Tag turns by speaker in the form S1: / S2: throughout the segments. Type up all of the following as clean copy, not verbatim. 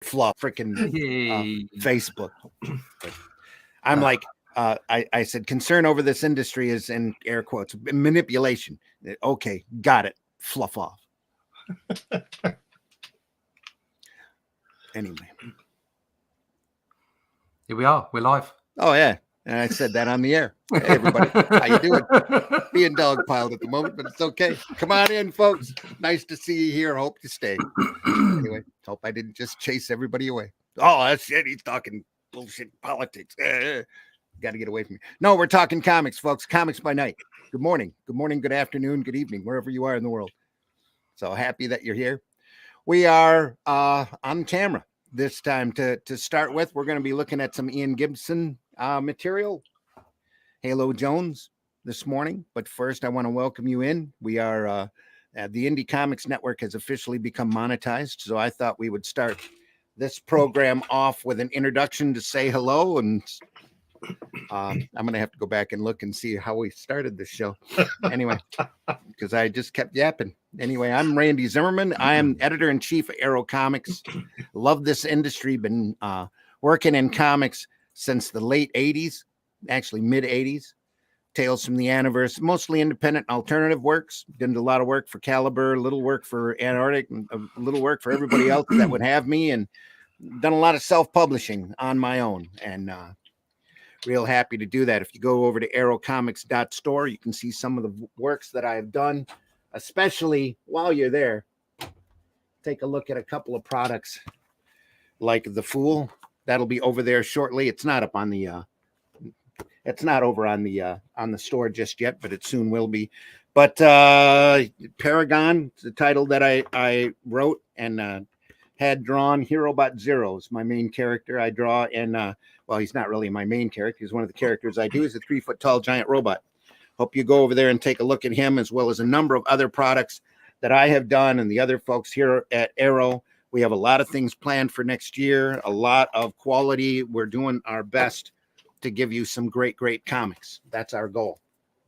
S1: fluff freaking Facebook. But I'm like, I said, concern over this industry is in air quotes manipulation. Okay, got it. Fluff off. Anyway,
S2: here we are. We're live.
S1: Oh yeah, and I said that on the air. Hey, everybody, how you doing? Being dogpiled at the moment, but it's okay. Come on in, folks. Nice to see you here. Hope you stay. Anyway, hope I didn't just chase everybody away. Oh, that's it. He's talking bullshit politics. Got to get away from me. No, we're talking comics, folks. Comics by night. Good morning. Good morning. Good afternoon. Good evening, wherever you are in the world. So happy that you're here. We are on camera this time. To start with, we're going to be looking at some Ian Gibson material, Halo Jones, this morning. But first, I want to welcome you in. We are the Indie Comics Network has officially become monetized, so I thought we would start this program off with an introduction to say hello. And I'm going to have to go back and look and see how we started this show. Anyway, because I just kept yapping. Anyway, I'm Randy Zimmerman. I am editor-in-chief of Arrow Comics. Love this industry. Been working in comics since the late 80s, actually mid-80s. Tales from the Anniversary, mostly independent and alternative works. Did a lot of work for Caliber, a little work for Antarctic, and a little work for everybody else that would have me, and done a lot of self-publishing on my own. And real happy to do that. If you go over to arrowcomics.store, you can see some of the works that I have done, especially while you're there. Take a look at a couple of products like The Fool. That'll be over there shortly. It's not up on the it's not over on the store just yet, but it soon will be. But Paragon, the title that I wrote and had drawn. Herobot Zero is my main character. I draw, and well, he's not really my main character. He's one of the characters I do. He's a 3-foot tall giant robot. Hope you go over there and take a look at him, as well as a number of other products that I have done, and the other folks here at Arrow. We have a lot of things planned for next year, a lot of quality. We're doing our best to give you some great comics. That's our goal.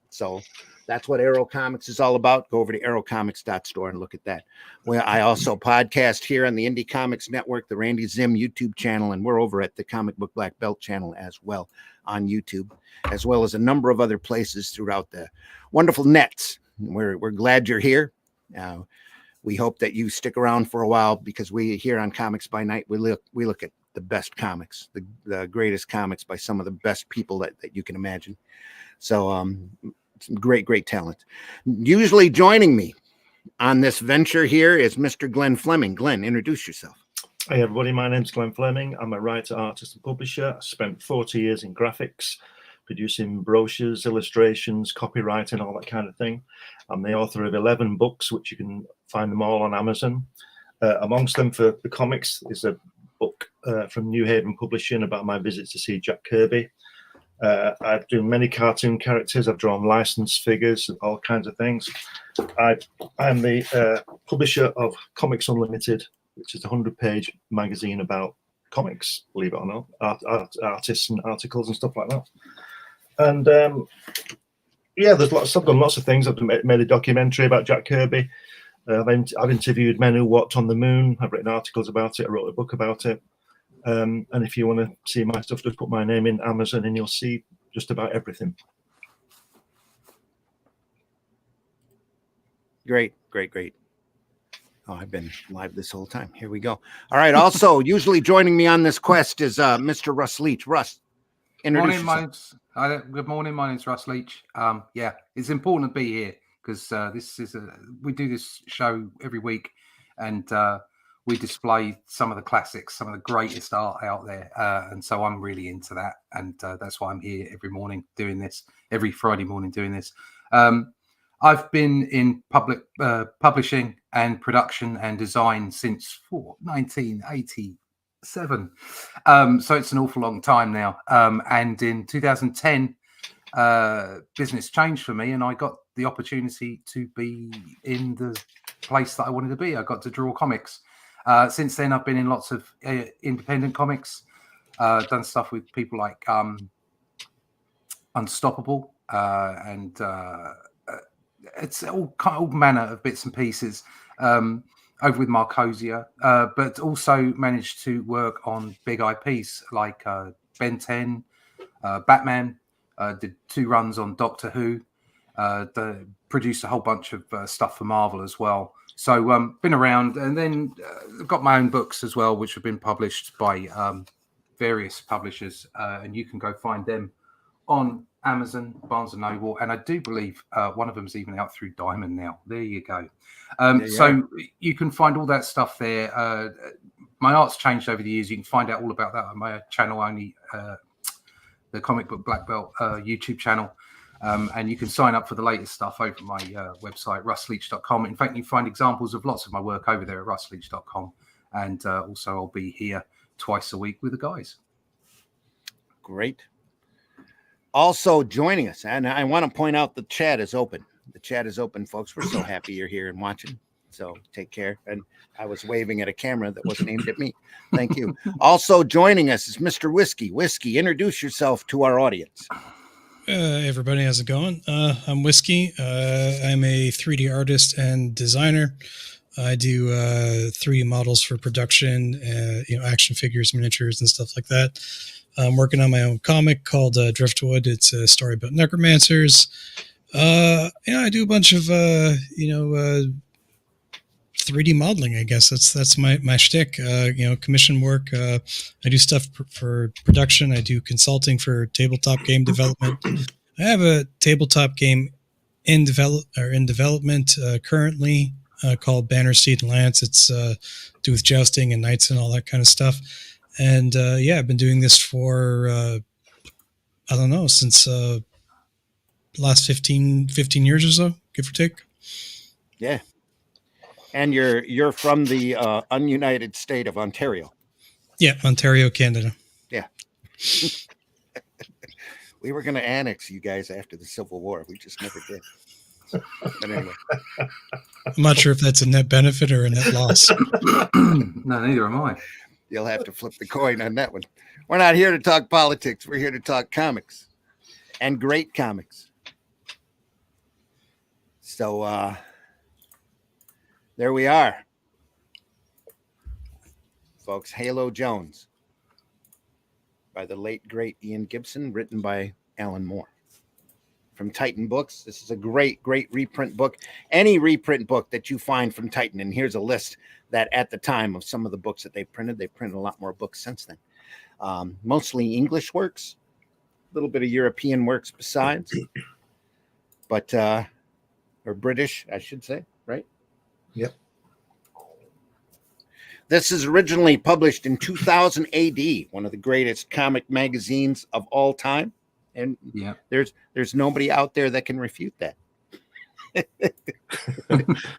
S1: So that's what Arrow Comics is all about. Go over to arrowcomics.store and look at that. Well, I also podcast here on the Indie Comics Network, the Randy Zim YouTube channel, and we're over at the Comic Book Black Belt channel as well on YouTube, as well as a number of other places throughout the wonderful nets. We're glad you're here. We hope that you stick around for a while, because we here on Comics by Night, we look at the best comics, the greatest comics by some of the best people that you can imagine. So some great talent. Usually joining me on this venture here is Mr. Glenn Fleming. Glenn, introduce yourself.
S3: Hey everybody, my name's Glenn Fleming. I'm a writer, artist and publisher. I spent 40 years in graphics, producing brochures, illustrations, copywriting, all that kind of thing. I'm the author of 11 books, which you can find them all on Amazon. Amongst them, for the comics, is a book from New Haven Publishing about my visit to see Jack Kirby. I've done many cartoon characters. I've drawn licensed figures, all kinds of things. I'm the publisher of Comics Unlimited, which is a 100-page magazine about comics, believe it or not, artists and articles and stuff like that. And yeah, I've done lots of things. I've made a documentary about Jack Kirby. I've interviewed men who walked on the moon. I've written articles about it. I wrote a book about it. And if you want to see my stuff, just put my name in Amazon and you'll see just about everything.
S1: Great. Oh, I've been live this whole time. Here we go. All right. Also, usually joining me on this quest is Mr. Russ Leach. Russ, introduce yourself.
S2: Good morning. My name's Russ Leach. Yeah, it's important to be here because we do this show every week, and we display some of the classics, some of the greatest art out there. And so I'm really into that. And that's why I'm here every morning doing this, every Friday morning doing this. I've been in publishing and production and design since 1987. So it's an awful long time now. And in 2010, business changed for me and I got the opportunity to be in the place that I wanted to be. I got to draw comics. Since then, I've been in lots of independent comics, done stuff with people like Unstoppable, and it's all manner of bits and pieces. over with Marcosia, but also managed to work on big IPs like Ben 10, Batman, did 2 runs on Doctor Who, produced a whole bunch of stuff for Marvel as well. So been around, and then got my own books as well, which have been published by various publishers, and you can go find them on Amazon, Barnes & Noble, and I do believe one of them's even out through Diamond now. There you go. So you can find all that stuff there. My art's changed over the years. You can find out all about that on my channel only, the Comic Book Black Belt YouTube channel. And you can sign up for the latest stuff over my website, russleach.com. In fact, you find examples of lots of my work over there at russleach.com. And also I'll be here twice a week with the guys.
S1: Great. Also joining us, and I want to point out the chat is open. The chat is open, folks. We're so happy you're here and watching. So take care. And I was waving at a camera that wasn't aimed at me. Thank you. Also joining us is Mr. Whiskey. Whiskey, introduce yourself to our audience.
S4: Everybody, how's it going? I'm Whiskey. I'm a 3D artist and designer. I do 3D models for production, action figures, miniatures, and stuff like that. I'm working on my own comic called Driftwood. It's a story about necromancers. I do a bunch of 3D modeling. I guess that's my shtick. Commission work. I do stuff for production. I do consulting for tabletop game development. I have a tabletop game in development currently called Banner, Steed, and Lance. It's do with jousting and knights and all that kind of stuff. And I've been doing this for since last 15 years or so, give or take.
S1: Yeah. And you're from the ununited state of Ontario.
S4: Yeah, Ontario, Canada.
S1: Yeah. We were going to annex you guys after the Civil War. We just never did. But anyway.
S4: I'm not sure if that's a net benefit or a net loss.
S2: No, neither am I.
S1: You'll have to flip the coin on that one. We're not here to talk politics. We're here to talk comics and great comics. So there we are. Folks, Halo Jones by the late, great Ian Gibson, written by Alan Moore. From Titan Books. This is a great reprint book. Any reprint book that you find from Titan, and here's a list that at the time of some of the books that they printed a lot more books since then. Mostly English works, a little bit of European works besides, but or British, I should say, right?
S3: Yep.
S1: This is originally published in 2000 AD, one of the greatest comic magazines of all time. And
S2: yeah,
S1: there's nobody out there that can refute that.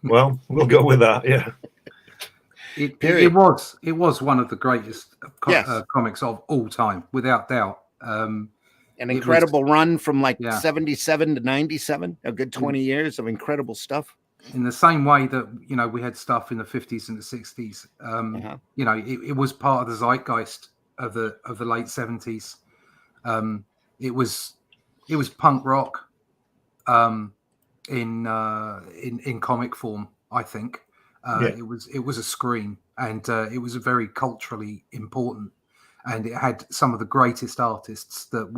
S3: Well, we'll go with that. Yeah.
S2: It was one of the greatest comics of all time, without doubt.
S1: An incredible run from 77 to 97, a good 20 years of incredible stuff.
S2: In the same way that we had stuff in the 50s and the 60s. It was part of the zeitgeist of the late 70s. It was punk rock in comic form, I think. It was a scream, and it was a very culturally important, and it had some of the greatest artists that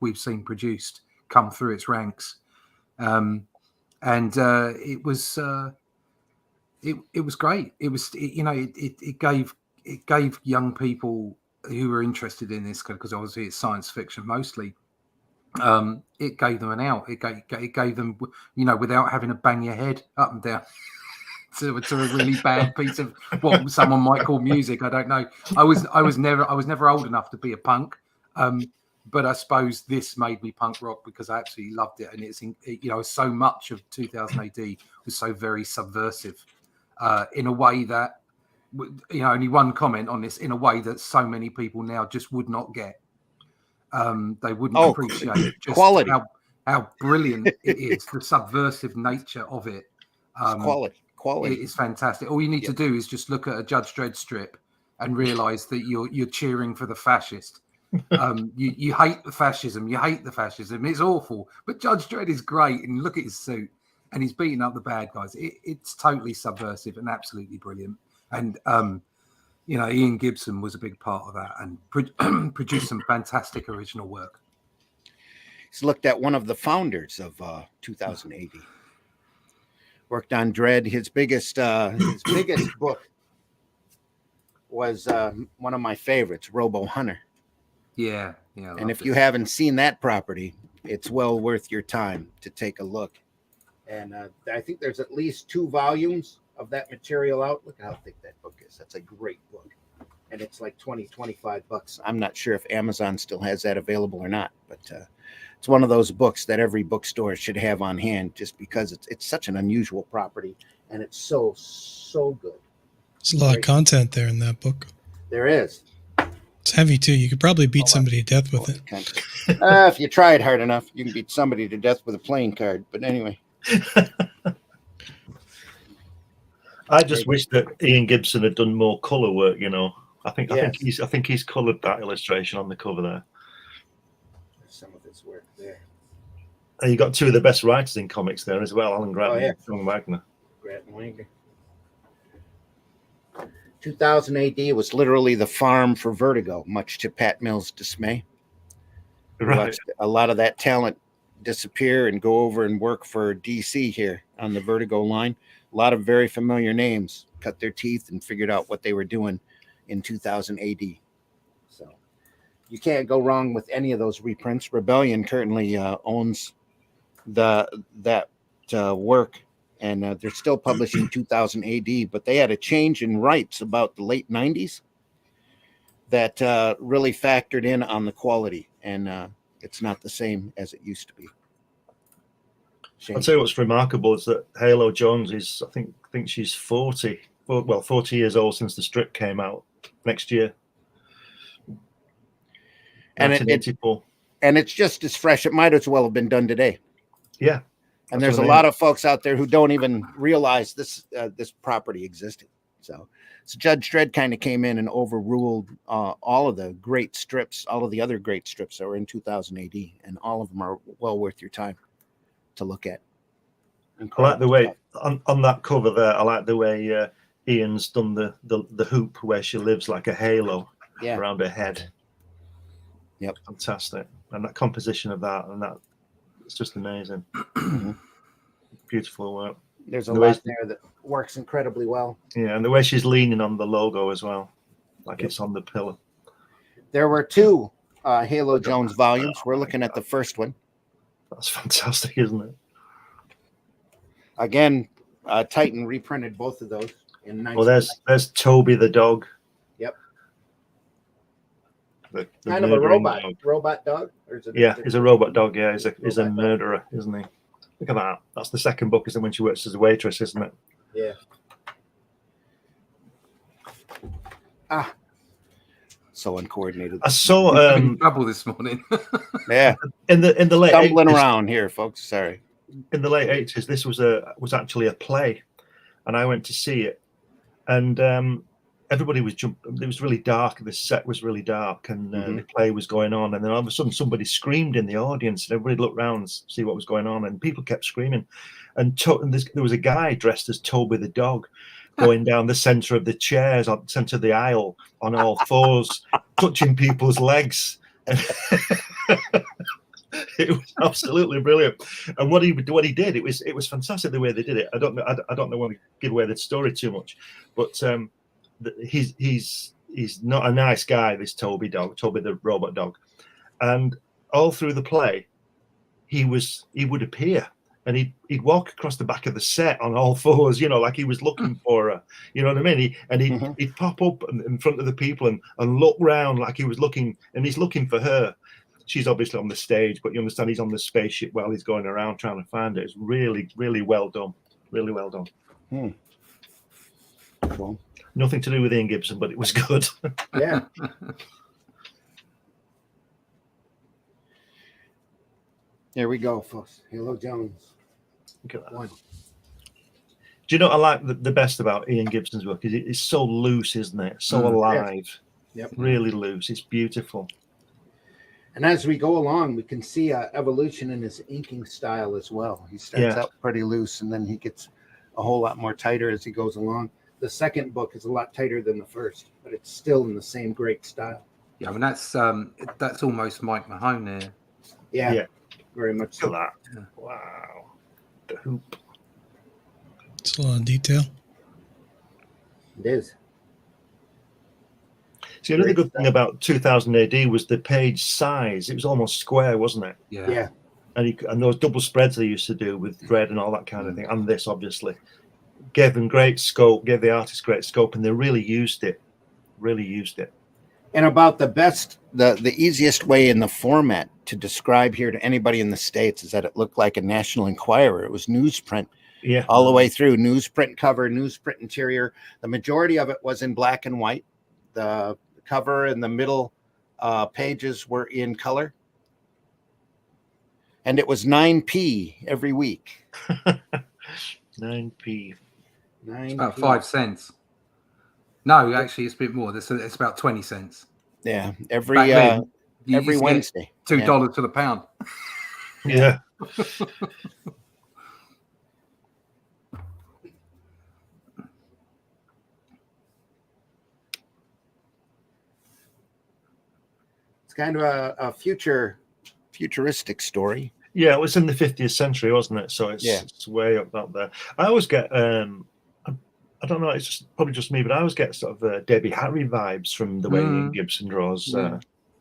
S2: we've seen produced come through its ranks, and it was great. It gave young people who were interested in this, because obviously it's science fiction mostly. It gave them an out. It gave them, without having to bang your head up and down to a really bad piece of what someone might call music. I don't know. I was never old enough to be a punk, but I suppose this made me punk rock because I absolutely loved it. And it's so much of 2000 AD was so very subversive in a way that only one comment on this, in a way that so many people now just would not get. They wouldn't appreciate just
S1: quality.
S2: How brilliant it is, the subversive nature of it.
S1: Quality.
S2: It is fantastic. All you need to do is just look at a Judge Dredd strip and realize that you're cheering for the fascist. You hate the fascism. You hate the fascism. It's awful. But Judge Dredd is great. And look at his suit. and he's beating up the bad guys. It's totally subversive and absolutely brilliant. And you know, Ian Gibson was a big part of that and produced some fantastic original work.
S1: He's looked at one of the founders of 2000 AD. Worked on Dread. His biggest book was one of my favorites, Robo Hunter.
S2: Yeah.
S1: And if you haven't seen that property, it's well worth your time to take a look. And I think there's at least 2 volumes of that material out. Look at how thick that book is. That's a great book. And it's like $20-25. I'm not sure if Amazon still has that available or not, but it's one of those books that every bookstore should have on hand, just because it's such an unusual property, and it's so good.
S4: There's a lot of content there in that book.
S1: There is.
S4: It's heavy too. You could probably beat somebody to death with it.
S1: If you tried hard enough, you can beat somebody to death with a playing card. But anyway.
S3: I just wish that Ian Gibson had done more color work. You know, I think he's colored that illustration on the cover there.
S1: There's some of his work there.
S3: And you got 2 of the best writers in comics there as well, Alan Grant and John Wagner.
S1: Grant and Wagner. 2000 AD was literally the farm for Vertigo, much to Pat Mills' dismay.
S3: Right.
S1: Watched a lot of that talent disappear and go over and work for DC here on the Vertigo line. A lot of very familiar names cut their teeth and figured out what they were doing in 2000 AD. So you can't go wrong with any of those reprints. Rebellion currently owns that work, and they're still publishing 2000 AD, but they had a change in rights about the late 90s that really factored in on the quality, and it's not the same as it used to be.
S3: I'll tell you what's remarkable is that Halo Jones is, I think she's 40 years old since the strip came out next year.
S1: And it's just as fresh. It might as well have been done today.
S3: Yeah.
S1: And there's a lot of folks out there who don't even realize this property existed. So Judge Dredd kind of came in and overruled all of the great strips, all of the other great strips that were in 2000 AD, and all of them are well worth your time to look at.
S3: I like the way on that cover there. I like the way Ian's done the hoop where she lives like a halo around her head.
S1: Yep,
S3: fantastic. And that composition of that, and that, it's just amazing. Beautiful work.
S1: There's a lot there that works incredibly well.
S3: Yeah, and the way she's leaning on the logo as well, like it's on the pillar.
S1: There were 2 Halo Jones volumes. We're looking at the first one.
S3: That's fantastic, isn't it?
S1: Again, Titan reprinted both of those in 1990.
S3: Well, there's Toby the dog.
S1: Yep.
S3: The
S1: kind of a robot dog. Or is it
S3: he's a robot dog. Yeah, he's a murderer, isn't he? Look at that. That's the second book, isn't it, when she works as a waitress, isn't it?
S1: Yeah. So uncoordinated.
S3: I saw
S2: trouble this morning.
S1: Yeah.
S3: In the late
S1: stumbling
S3: 80s,
S1: around here, folks. Sorry.
S3: In the late 80s, this was actually a play, and I went to see it, and everybody was jumping. It was really dark. The set was really dark, and the play was going on. And then all of a sudden, somebody screamed in the audience, and everybody looked around to see what was going on. And people kept screaming. And there was a guy dressed as Toby the dog, going down the center of the chairs, on center of the aisle, on all fours, touching people's legs. It was absolutely brilliant. And what he did, it was fantastic the way they did it. I don't want to give away the story too much, but he's not a nice guy, this Toby the robot dog. And all through the play, he would appear, and he'd walk across the back of the set on all fours, like he was looking for her, you know what I mean? He'd pop up in front of the people and look round like he was looking, and he's looking for her. She's obviously on the stage, but you understand he's on the spaceship while he's going around trying to find her. It's really, really well done. Really well done.
S1: Cool.
S3: Nothing to do with Ian Gibson, but it was good.
S1: Yeah. There we go, folks. Halo Jones.
S3: Look at that.
S1: One.
S3: Do you know what I like the best about Ian Gibson's work? Is it's so loose, isn't it? So alive.
S1: Yep.
S3: Really loose. It's beautiful.
S1: And as we go along, we can see evolution in his inking style as well. He starts out pretty loose, and then he gets a whole lot more tighter as he goes along. The second book is a lot tighter than the first, but it's still in the same great style.
S2: Yeah, I mean that's almost Mike Mahone there.
S1: Yeah, very much so.
S3: That.
S2: Yeah.
S3: Wow. The hoop.
S4: It's a lot of detail.
S1: It is.
S3: See, another good thing about 2000 AD was the page size. It was almost square, wasn't it?
S1: Yeah.
S3: And those double spreads they used to do with thread and all that kind of thing, and this obviously gave them great scope, gave the artist great scope, and they really used it.
S1: And about the easiest way in the format to describe here to anybody in the States is that it looked like a National Enquirer. It was newsprint.
S3: Yeah.
S1: All the way through, newsprint cover, newsprint interior. The majority of it was in black and white. The cover and the middle pages were in color. And it was 9p every week.
S3: 9p.
S2: It's about 5 cents. No, actually, it's a bit more. It's about 20 cents.
S1: Yeah, every Wednesday.
S2: $2 to the pound.
S3: Yeah.
S1: It's kind of a futuristic story.
S3: Yeah, it was in the 50th century, wasn't it? So it's way up there. I always get I don't know, it's probably just me, but I always get sort of Debbie Harry vibes from the way Ian Gibson draws. You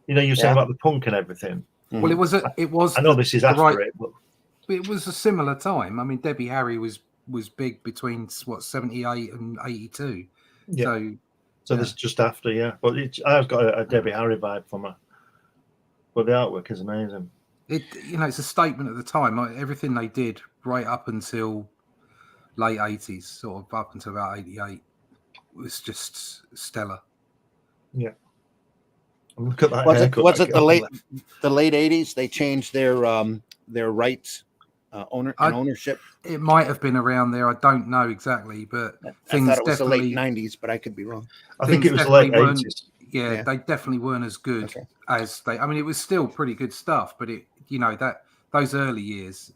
S3: know, you saying about the punk and everything.
S2: Well, it was. I know
S3: this is after it, but
S2: it was a similar time. I mean, Debbie Harry was big between 78 and 82.
S3: Yeah. So this is just after, yeah. But I've got a Debbie Harry vibe from her. But the artwork is amazing.
S2: It's a statement at the time. Like, everything they did right up until late 80s, sort of up until about 88, was just stellar.
S3: Yeah. And look at that.
S1: Was it the late 80s? They changed their rights, ownership.
S2: It might have been around there. I don't know exactly, but
S1: I thought it was the late 90s, but I could be wrong.
S3: I think it was the late 80s.
S2: Yeah, they definitely weren't as good as they. I mean, it was still pretty good stuff, but those early years.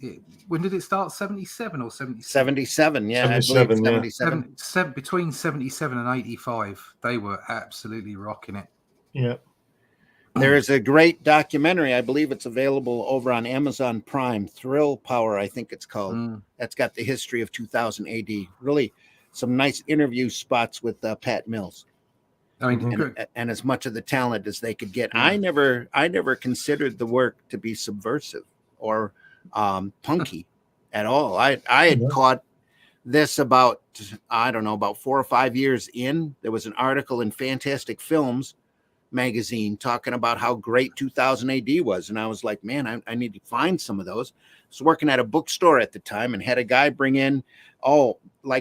S2: When did it start? 77 or 76?
S1: 77, yeah.
S3: 77,
S1: I believe 77.
S2: Between 77 and 85, they were absolutely rocking it.
S3: Yeah.
S1: There is a great documentary. I believe it's available over on Amazon Prime. Thrill Power, I think it's called. That's got the history of 2000 AD. Really, some nice interview spots with Pat Mills.
S2: I mean,
S1: and as much of the talent as they could get. I never considered the work to be subversive or punky at all. I had caught this about 4 or 5 years in. There was an article in Fantastic Films magazine talking about how great 2000 AD was, and I was like, man, I need to find some of those. I was working at a bookstore at the time and had a guy bring in,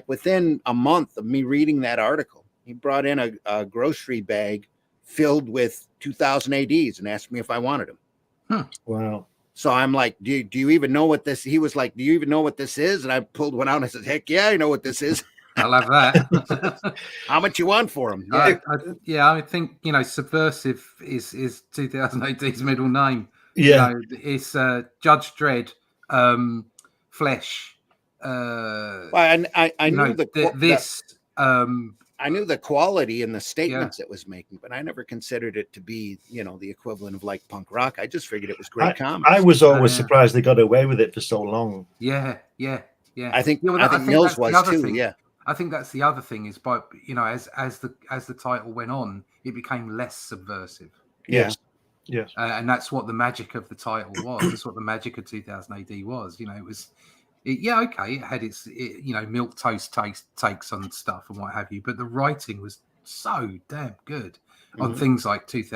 S1: within a month of me reading that article, he brought in a grocery bag filled with 2000 ADs and asked me if I wanted them.
S3: Wow.
S1: So I'm like, do you even know what this? He was like, do you even know what this is? And I pulled one out and I said, heck yeah, I know what this is.
S2: I love that.
S1: How much you want for them?
S2: I think, subversive is 2000 AD's middle name.
S3: Yeah.
S2: It's Judge Dredd, Flesh.
S1: I knew the quality and the statements it was making, but I never considered it to be, the equivalent of like punk rock. I just figured it was great comics.
S3: I was always surprised they got away with it for so long.
S2: Yeah.
S1: I think Mills was too. Yeah.
S2: I think that's the other thing is, but as the title went on, it became less subversive.
S3: Yes.
S2: And that's what the magic of the title was. That's what the magic of 2000 AD was. It was. It had its milk toast takes on stuff and what have you, but the writing was so damn good on things like Judge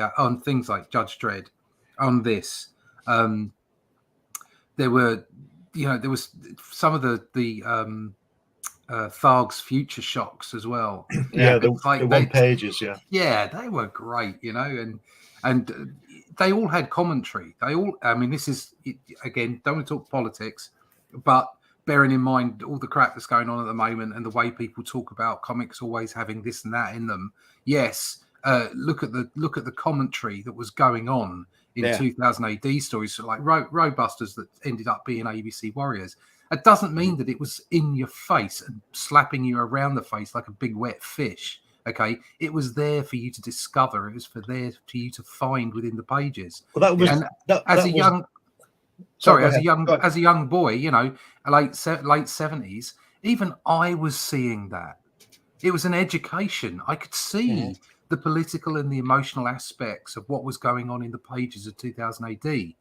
S2: Dredd. On this, there was some of the Tharg's Future Shocks as well.
S3: The one pages.
S2: Yeah, they were great. And they all had commentary. This is again, don't want to talk politics, but bearing in mind all the crap that's going on at the moment and the way people talk about comics always having this and that in them. Yes, look at the commentary that was going on in
S1: Yeah.
S2: 2000 AD stories, like Roadbusters that ended up being ABC Warriors. It doesn't mean that it was in your face and slapping you around the face like a big wet fish. Okay, it was there for you to discover. It was for you to find within the pages.
S3: Well, that was
S2: And
S3: that,
S2: as
S3: that
S2: a
S3: was,
S2: young,
S3: sorry,
S2: sorry,
S3: go
S2: as a
S3: ahead.
S2: young
S3: Go ahead.
S2: as a young boy, you know, late 70s, even I was seeing that. It was an education. I could see the political and the emotional aspects of what was going on in the pages of 2000 AD.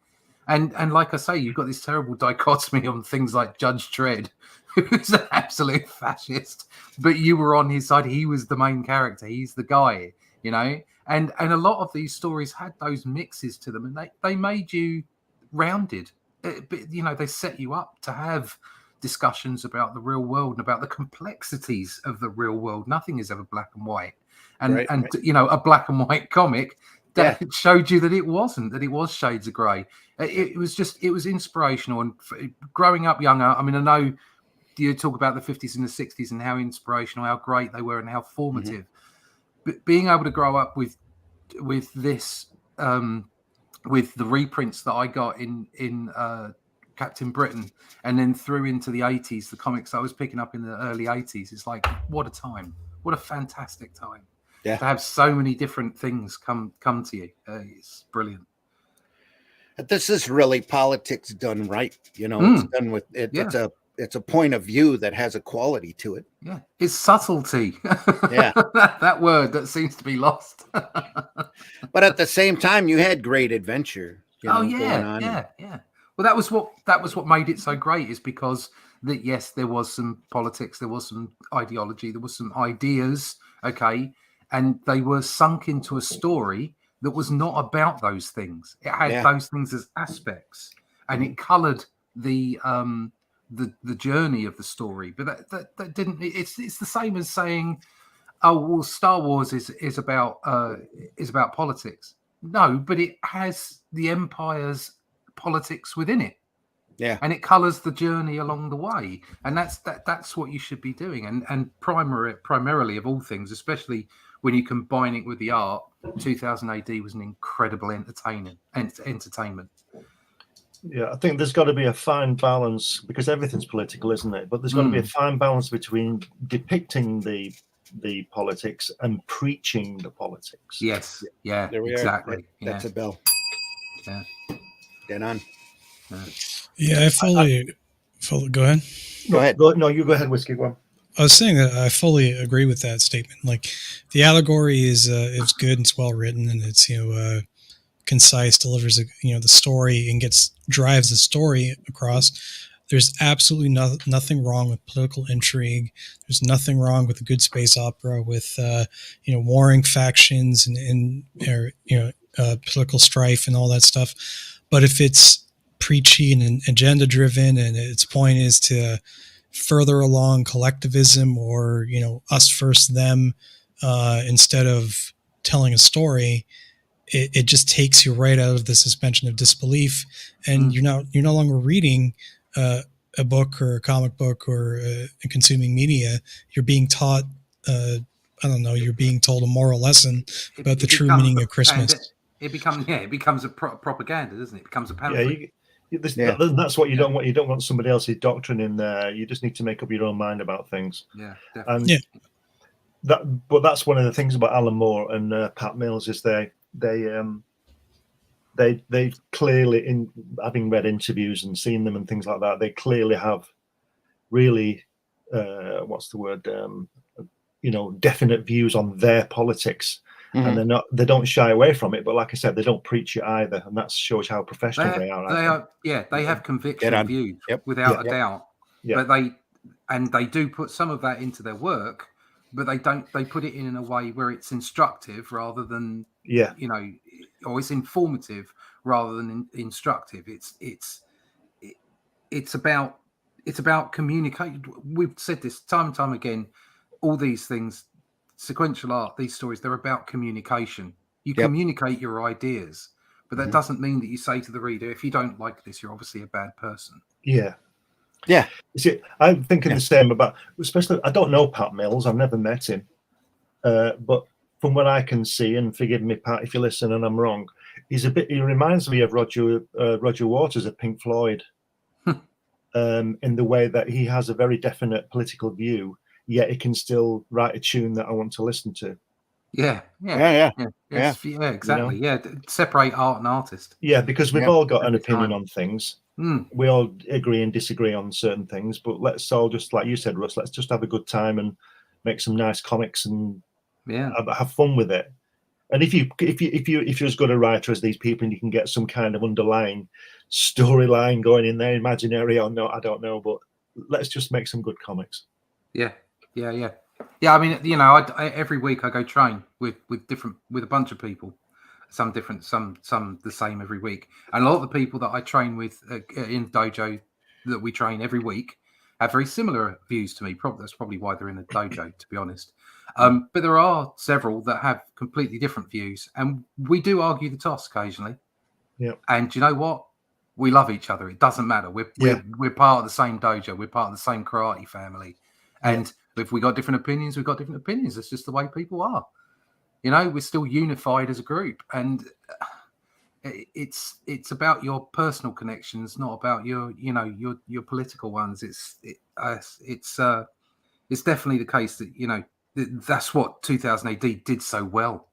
S2: And like I say, you've got this terrible dichotomy on things like Judge Dredd, who's an absolute fascist, but you were on his side. He was the main character. He's the guy, you know. And a lot of these stories had those mixes to them, and they made you rounded. But, you know, they set you up to have discussions about the real world and about the complexities of the real world. Nothing is ever black and white. And you know, a black and white comic that showed you that it wasn't, that it was shades of grey. It was inspirational. And growing up younger, I mean, I know you talk about the 50s and the 60s and how inspirational, how great they were and how formative. But being able to grow up with this, with the reprints that I got in Captain Britain, and then through into the 80s, the comics I was picking up in the early 80s, it's like, what a time. What a fantastic time.
S1: Yeah.
S2: To have so many different things come to you. It's brilliant.
S1: This is really politics done right. You know, it's done with it.
S2: Yeah.
S1: It's a point of view that has a quality to it.
S2: Yeah, it's subtlety.
S1: Yeah.
S2: that word that seems to be lost.
S1: But at the same time, you had great adventure. You know, going on.
S2: Yeah. Well, that was what made it so great, is because that, yes, there was some politics, there was some ideology, there was some ideas, okay, and they were sunk into a story that was not about those things. It had those things as aspects, and it coloured the journey of the story. But that didn't. It's the same as saying, oh, well, Star Wars is about politics. No, but it has the Empire's politics within it.
S1: Yeah,
S2: and it colours the journey along the way, and that's what you should be doing. And primarily of all things, especially when you combine it with the art, 2000 AD was an incredible entertainment.
S3: Yeah, I think there's got to be a fine balance, because everything's political, isn't it? But there's got to be a fine balance between depicting the politics and preaching the politics.
S2: Yes, yeah,
S1: there we
S2: exactly.
S1: Are. That's a bell.
S2: Yeah,
S1: get on.
S4: Yeah, I fully. Go ahead.
S1: Go ahead.
S3: No, you go ahead, Whiskey. Go on.
S4: I was saying that I fully agree with that statement. Like, the allegory is good and it's well written, and it's concise, delivers the story, and drives the story across. There's absolutely nothing wrong with political intrigue. There's nothing wrong with a good space opera with warring factions and political strife and all that stuff. But if it's preachy and agenda driven, and its point is to further along collectivism or us first them, instead of telling a story, it just takes you right out of the suspension of disbelief, and you're no longer reading a book or a comic book or consuming media. You're being taught you're being told a moral lesson about the true meaning of Christmas.
S2: It becomes a propaganda, doesn't it? It becomes a pamphlet.
S3: That's what you don't want. You don't want somebody else's doctrine in there. You just need to make up your own mind about things.
S2: Yeah, definitely.
S3: But that's one of the things about Alan Moore and Pat Mills, is they clearly, in having read interviews and seen them and things like that, they clearly have really definite views on their politics. And they don't shy away from it, but like I said, they don't preach it either, and that shows how professional they are.
S2: They have conviction views, without a doubt. But they do put some of that into their work, but they put it in a way where it's instructive rather than or it's informative rather than instructive. It's about communication. We've said this time and time again. All these things, sequential art, these stories, they're about communication. You communicate your ideas, but that doesn't mean that you say to the reader, if you don't like this, you're obviously a bad person.
S3: Yeah. You see, I'm thinking the same about, especially, I don't know Pat Mills, I've never met him, but from what I can see, and forgive me, Pat, if you listen and I'm wrong, he reminds me of Roger Waters of Pink Floyd, in the way that he has a very definite political view, yet he can still write a tune that I want to listen to.
S2: Yeah, exactly. Separate art and artist.
S3: Yeah, because we've all got an
S2: Every
S3: opinion
S2: time.
S3: on things.
S2: Mm.
S3: We all agree and disagree on certain things, but let's all just, like you said, Russ, let's just have a good time and make some nice comics and have fun with it. And if you're as good a writer as these people, and you can get some kind of underlying storyline going in there, imaginary or not, I don't know, but let's just make some good comics.
S2: Yeah. I mean, you know, I every week I go train with a bunch of people, some different, some the same every week, and a lot of the people that I train with in dojo that we train every week have very similar views to me. That's probably why they're in the dojo, to be honest. But there are several that have completely different views, and we do argue the toss occasionally.
S3: Yeah.
S2: And you know what? We love each other. It doesn't matter. We're part of the same dojo. We're part of the same karate family. And if we got different opinions, we've got different opinions. It's just the way people are. You know, we're still unified as a group, and it's about your personal connections, not about your political ones. It's definitely the case that, you know, that's what 2000 AD did so well.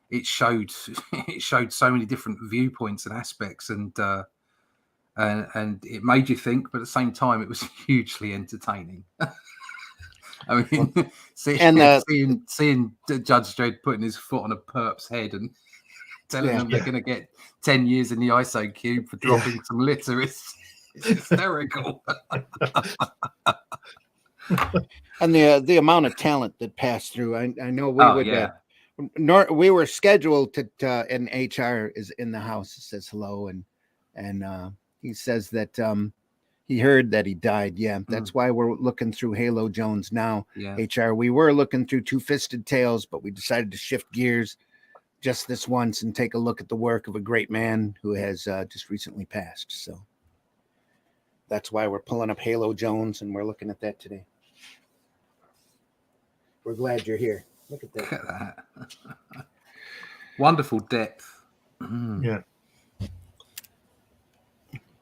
S2: It showed so many different viewpoints and aspects, and it made you think, but at the same time, it was hugely entertaining. I mean, seeing Judge Dredd putting his foot on a perp's head and telling them they're going to get 10 years in the ISO cube for dropping some litter, it's hysterical.
S1: And the amount of talent that passed through, I know we were scheduled to, and HR is in the house, says hello, and he says that he heard that he died. Yeah, that's why we're looking through Halo Jones now.
S2: Yeah.
S1: HR, we were looking through Two-Fisted Tales, but we decided to shift gears just this once and take a look at the work of a great man who has just recently passed. So that's why we're pulling up Halo Jones, and we're looking at that today. We're glad you're here. Look at that.
S2: Look at that. Wonderful depth.
S3: Yeah.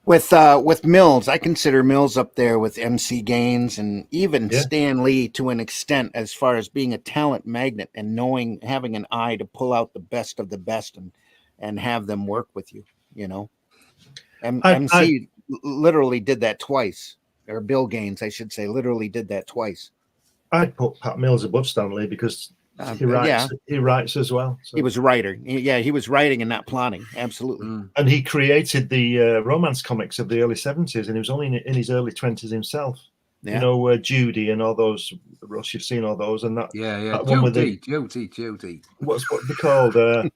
S1: With Mills, I consider Mills up there with MC Gaines and even Stan Lee to an extent, as far as being a talent magnet and having an eye to pull out the best of the best and have them work with you, you know. MC literally did that twice, or Bill Gaines, I should say, literally did that twice.
S3: I'd put Pat Mills above Stan Lee because he writes as well. So.
S1: He was a writer. He was writing and not plotting. Absolutely.
S3: And he created the romance comics of the early 70s, and he was only in his early 20s himself. Yeah. You know, Judy and all those. Russ, you've seen all those, and that.
S2: That
S3: one with
S2: Judy.
S3: What's they called? I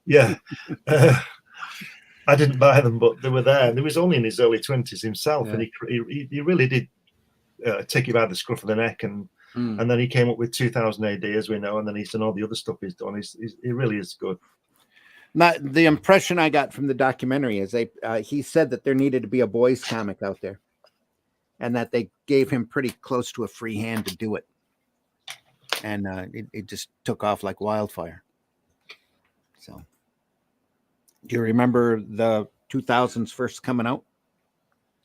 S3: didn't buy them, but they were there, and he was only in his early 20s himself, and he really did take you by the scruff of the neck, and then he came up with 2000 AD, as we know, and then he's done all the other stuff he's done. He really is good.
S1: The impression I got from the documentary is he said that there needed to be a boys comic out there, and that they gave him pretty close to a free hand to do it, and it just took off like wildfire. So, do you remember the 2000s first coming out?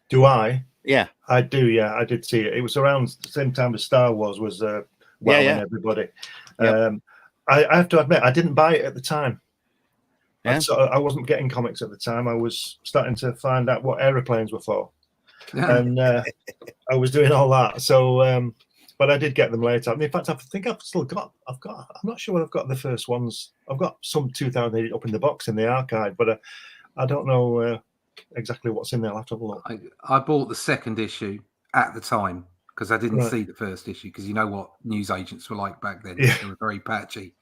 S3: Do I?
S1: Yeah,
S3: I do. Yeah, I did see it. It was around the same time as Star Wars was wowing everybody. Yep. I have to admit, I didn't buy it at the time. Yeah. I wasn't getting comics at the time. I was starting to find out what aeroplanes were for, and I was doing all that. So, but I did get them later. I mean, in fact, I think I've still got. I'm not sure I've got the first ones. I've got some 2008 up in the box in the archive, but I don't know exactly what's in there. I'll have to have a look.
S2: I bought the second issue at the time because I didn't see the first issue, because you know what news agents were like back then. They were very patchy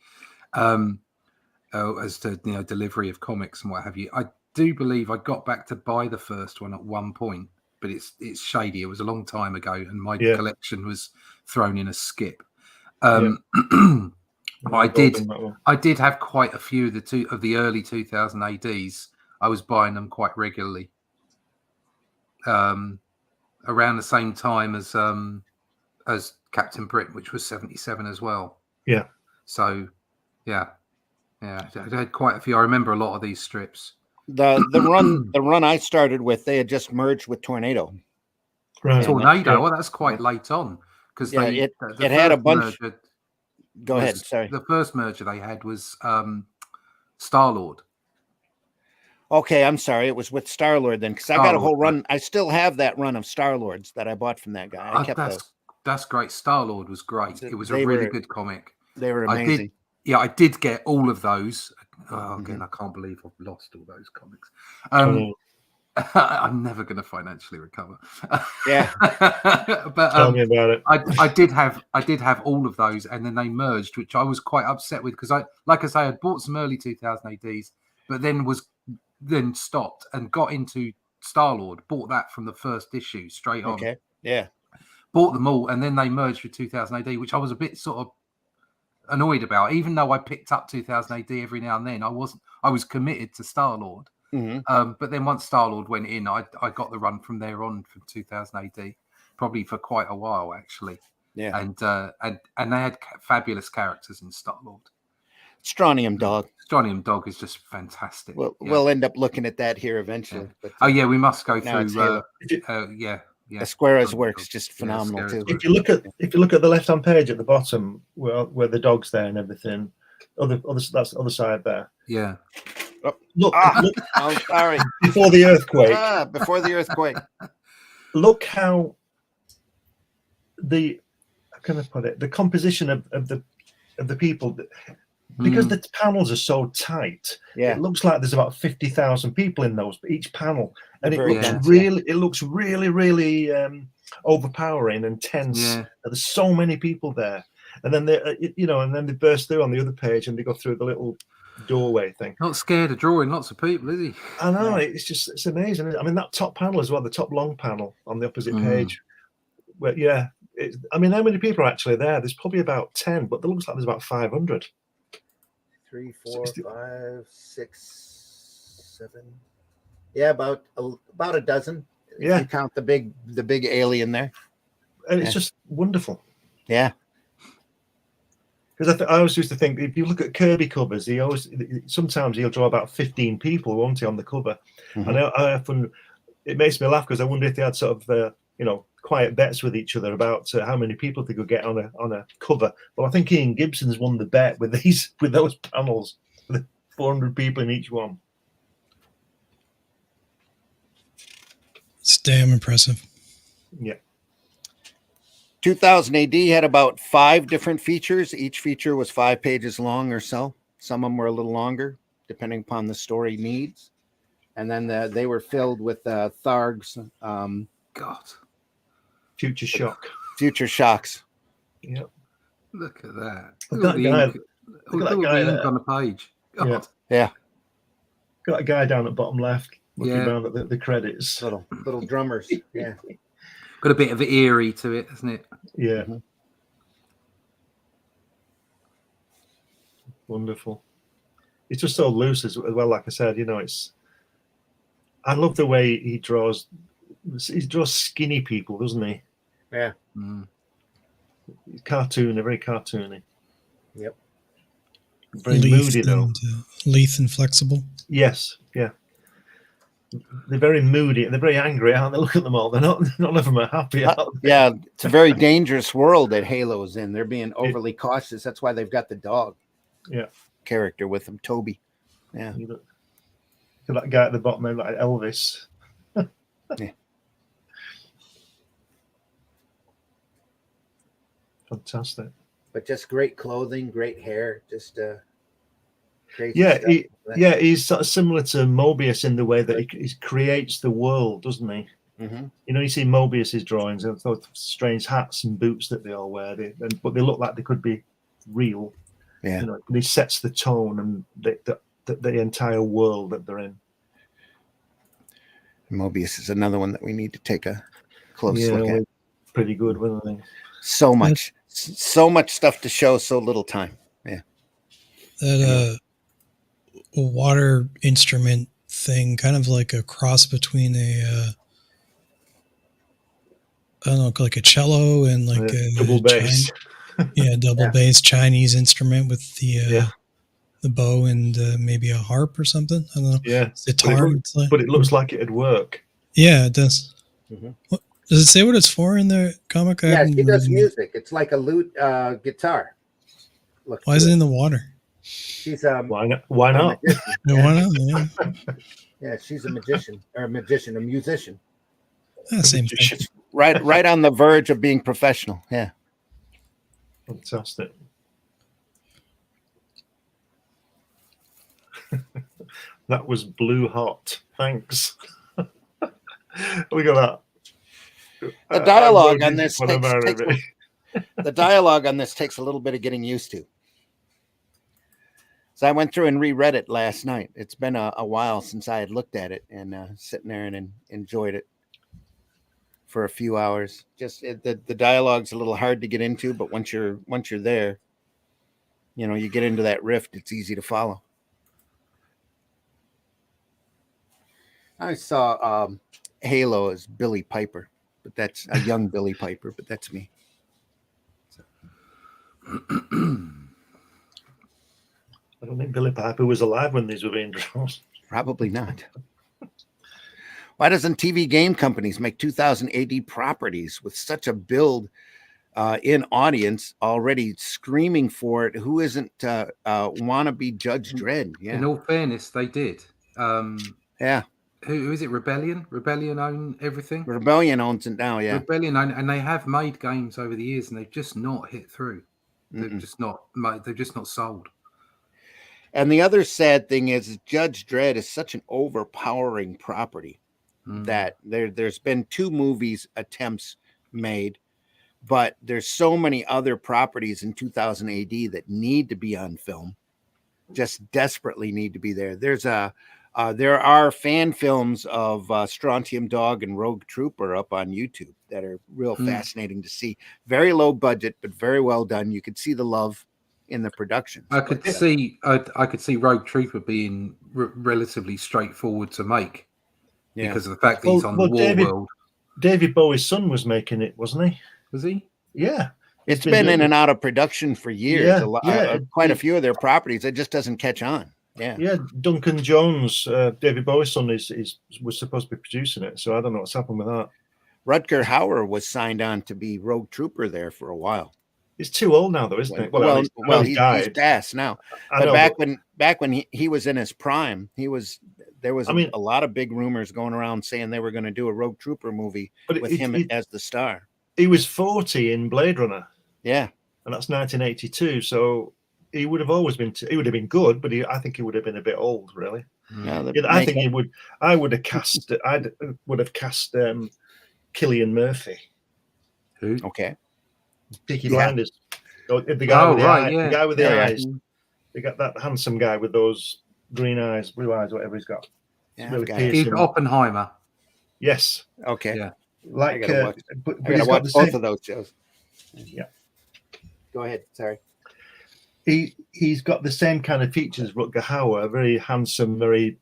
S2: as to delivery of comics and what have you. I do believe I got back to buy the first one at one point, but it's shady. It was a long time ago, and my collection was thrown in a skip. I did have quite a few of the early 2000 ADs. I was buying them quite regularly, around the same time as Captain Britain, which was 77 as well.
S3: Yeah.
S2: So, yeah. Yeah, I had quite a few. I remember a lot of these strips.
S1: The run I started with, they had just merged with Tornado.
S3: Right.
S2: Tornado. Well, that's quite late on because
S1: Yeah,
S2: it
S1: it had a bunch. Go ahead. Sorry.
S2: The first merger they had was Star-Lord.
S1: Okay, I'm sorry. It was with Star-Lord then, because I got a whole run. Right. I still have that run of Star-Lords that I bought from that guy. I kept those.
S2: That's great. Star-Lord was great. It was a really good comic.
S1: They were amazing.
S2: I did get all of those. Again, I can't believe I've lost all those comics. I'm never going to financially recover.
S1: Yeah,
S2: but
S3: tell me about it.
S2: I did have all of those, and then they merged, which I was quite upset with because I had bought some early 2000 ADs, but then stopped and got into Star-Lord. Bought that from the first issue straight on.
S1: Okay, yeah.
S2: Bought them all, and then they merged with 2000 AD, which I was a bit sort of annoyed about. Even though I picked up 2000 AD every now and then, I was committed to Star-Lord.
S1: Mm-hmm.
S2: But then once Star-Lord went in, I got the run from there on from 2000 AD, probably for quite a while actually.
S1: Yeah,
S2: and they had fabulous characters in Star-Lord.
S1: Strontium Dog.
S2: Strontium Dog is just fantastic.
S1: We'll end up looking at that here eventually.
S2: Yeah. But, we must go through. Yeah.
S1: Esquera's work's just phenomenal too.
S3: If you look at the left-hand page at the bottom, where the dog's there and everything, that's the other side there.
S2: Yeah.
S3: Look,
S1: I'm sorry.
S3: Before the earthquake.
S1: Before the earthquake.
S3: Look how how can I put it? The composition of the people, because the panels are so tight.
S1: Yeah.
S3: It looks like there's about 50,000 people in each panel, and it looks really overpowering and tense.
S2: Yeah.
S3: There's so many people there, and then they burst through on the other page and they go through the little doorway thing.
S2: Not scared of drawing lots of people, is he?
S3: I know, it's amazing. I mean, that top panel as well, the top long panel on the opposite page. Where, how many people are actually there? There's probably about 10, but it looks like there's about 500.
S1: 3, 4, 5, 6, 7. Yeah, about a dozen.
S3: Yeah,
S1: if you count the big alien there,
S3: and it's just wonderful.
S1: Yeah.
S3: Because I always used to think, if you look at Kirby covers, sometimes he'll draw about 15 people, won't he, on the cover? Mm-hmm. And I often, it makes me laugh because I wonder if they had sort of quiet bets with each other about how many people they could get on a cover. Well, I think Ian Gibson's won the bet with those panels, with 400 people in each one.
S4: It's damn impressive.
S3: Yeah.
S1: 2000 AD had about 5 different features. Each feature was 5 pages long or so. Some of them were a little longer, depending upon the story needs. And then they were filled with Tharg's
S3: Future Shock.
S1: Future Shocks.
S3: Yep.
S2: Look at that.
S3: Look at that guy
S2: on the page. God.
S1: Yeah.
S3: Got a guy down at bottom left looking around at the credits.
S1: Little drummers. Yeah.
S2: Got a bit of eerie to it, hasn't it?
S3: Yeah. Mm-hmm. Wonderful. It's just so loose as well. Like I said, I love the way he draws. He draws skinny people, doesn't he?
S1: Yeah.
S3: He's very cartoony.
S1: Yep.
S3: Very moody though.
S4: Lithe and flexible.
S3: Yes. Yeah. They're very moody and they're very angry, aren't they? Look at them all. None of them are happy.
S1: Yeah, it's a very dangerous world that Halo's in. They're being overly cautious. That's why they've got the dog character with them, Toby. Yeah.
S3: Look at that guy at the bottom, like Elvis.
S1: Yeah.
S3: Fantastic.
S1: But just great clothing, great hair, just crazy
S3: stuff. He's sort of similar to Mobius in the way that he creates the world, doesn't he?
S1: Mm-hmm.
S3: You see Mobius's drawings and those strange hats and boots that they all wear, but they look like they could be real.
S1: Yeah.
S3: But he sets the tone and the entire world that they're in.
S1: Mobius is another one that we need to take a close look at.
S3: Pretty good, wasn't they?
S1: So much stuff to show, so little time. Yeah.
S4: That water instrument thing, kind of like a cross between like a cello and like a
S3: double bass.
S4: Double bass Chinese instrument with the the bow and maybe a harp or something. I don't know.
S3: Yeah,
S4: Sitar. It's like,
S3: but it looks like it'd work.
S4: yeah, it does.
S1: Mhm.
S4: Does it say what it's for in the comic? I
S1: Yeah,
S4: haven't
S1: she does
S4: really-
S1: music. It's like a lute guitar. Looks
S4: Why is it
S1: good.
S4: in the water?
S1: She's
S3: Why not? Why
S1: a
S3: not?
S1: magician.
S4: No,
S1: Yeah.
S4: why not? Yeah.
S1: Yeah, she's a magician, a musician.
S4: Same thing.
S1: It's right on the verge of being professional. Yeah.
S3: Fantastic. That was blue hot. Thanks. We got that.
S1: The dialogue
S3: I'm
S1: on this
S3: what am I, Ruby?
S1: the dialogue on this takes a little bit of getting used to. So I went through and reread it last night. It's been a while since I had looked at it, and sitting there and enjoyed it for a few hours. Just the dialogue's a little hard to get into, but once you're there, you know, you get into that rift. It's easy to follow. I saw Halo as Billy Piper, but that's a young Billy Piper, but that's me.
S3: I don't think Billy Piper was alive when these were being drawn.
S1: Probably not. Why doesn't TV game companies make 2000 AD properties with such a build in audience already screaming for it? Who isn't wannabe Judge Dredd? Yeah.
S2: In all fairness, they did.
S1: Yeah.
S2: Who is it? Rebellion? Rebellion own everything?
S1: Rebellion owns it now, yeah.
S2: Rebellion own, and they have made games over the years, and they've just not hit through. They've just not sold.
S1: And the other sad thing is Judge Dredd is such an overpowering property that there's been 2 movies attempts made, but there's so many other properties in 2000 AD that need to be on film, just desperately need to be there. There are fan films of Strontium Dog and Rogue Trooper up on YouTube that are real fascinating to see. Very low budget, but very well done. You could see the love in the production.
S2: I could see Rogue Trooper being relatively straightforward to make because of the fact that he's on the war world.
S3: David Bowie's son was making it, wasn't he?
S2: Was he?
S3: Yeah.
S1: It's been in and out of production for years.
S3: Yeah,
S1: quite a few of their properties. It just doesn't catch on. Yeah.
S3: Yeah, Duncan Jones, David Bowie's son, was supposed to be producing it. So I don't know what's happened with that.
S1: Rutger Hauer was signed on to be Rogue Trooper there for a while.
S3: He's too old now, though, isn't he?
S1: Well, he's past now. But back when he was in his prime, there was a lot of big rumors going around saying they were going to do a Rogue Trooper movie with him as the star.
S3: He was 40 in Blade Runner.
S1: Yeah,
S3: and that's 1982. So he would have always been. He would have been good, but I think he would have been a bit old, really. I think he would. I would have cast. I would have cast Cillian Murphy.
S2: Who?
S1: Okay.
S3: Peaky Blinders. The guy with the
S2: the
S3: guy with the eyes. They got that handsome guy with those green eyes, blue eyes, whatever he's got.
S1: Yeah,
S2: he's Oppenheimer.
S3: Yes.
S1: Okay.
S3: Yeah. Like,
S1: I gotta
S3: he's
S1: watch
S3: got
S1: both of those shows.
S3: Yeah.
S1: Go ahead. Sorry.
S3: He's got the same kind of features as Rutger Hauer, very handsome, very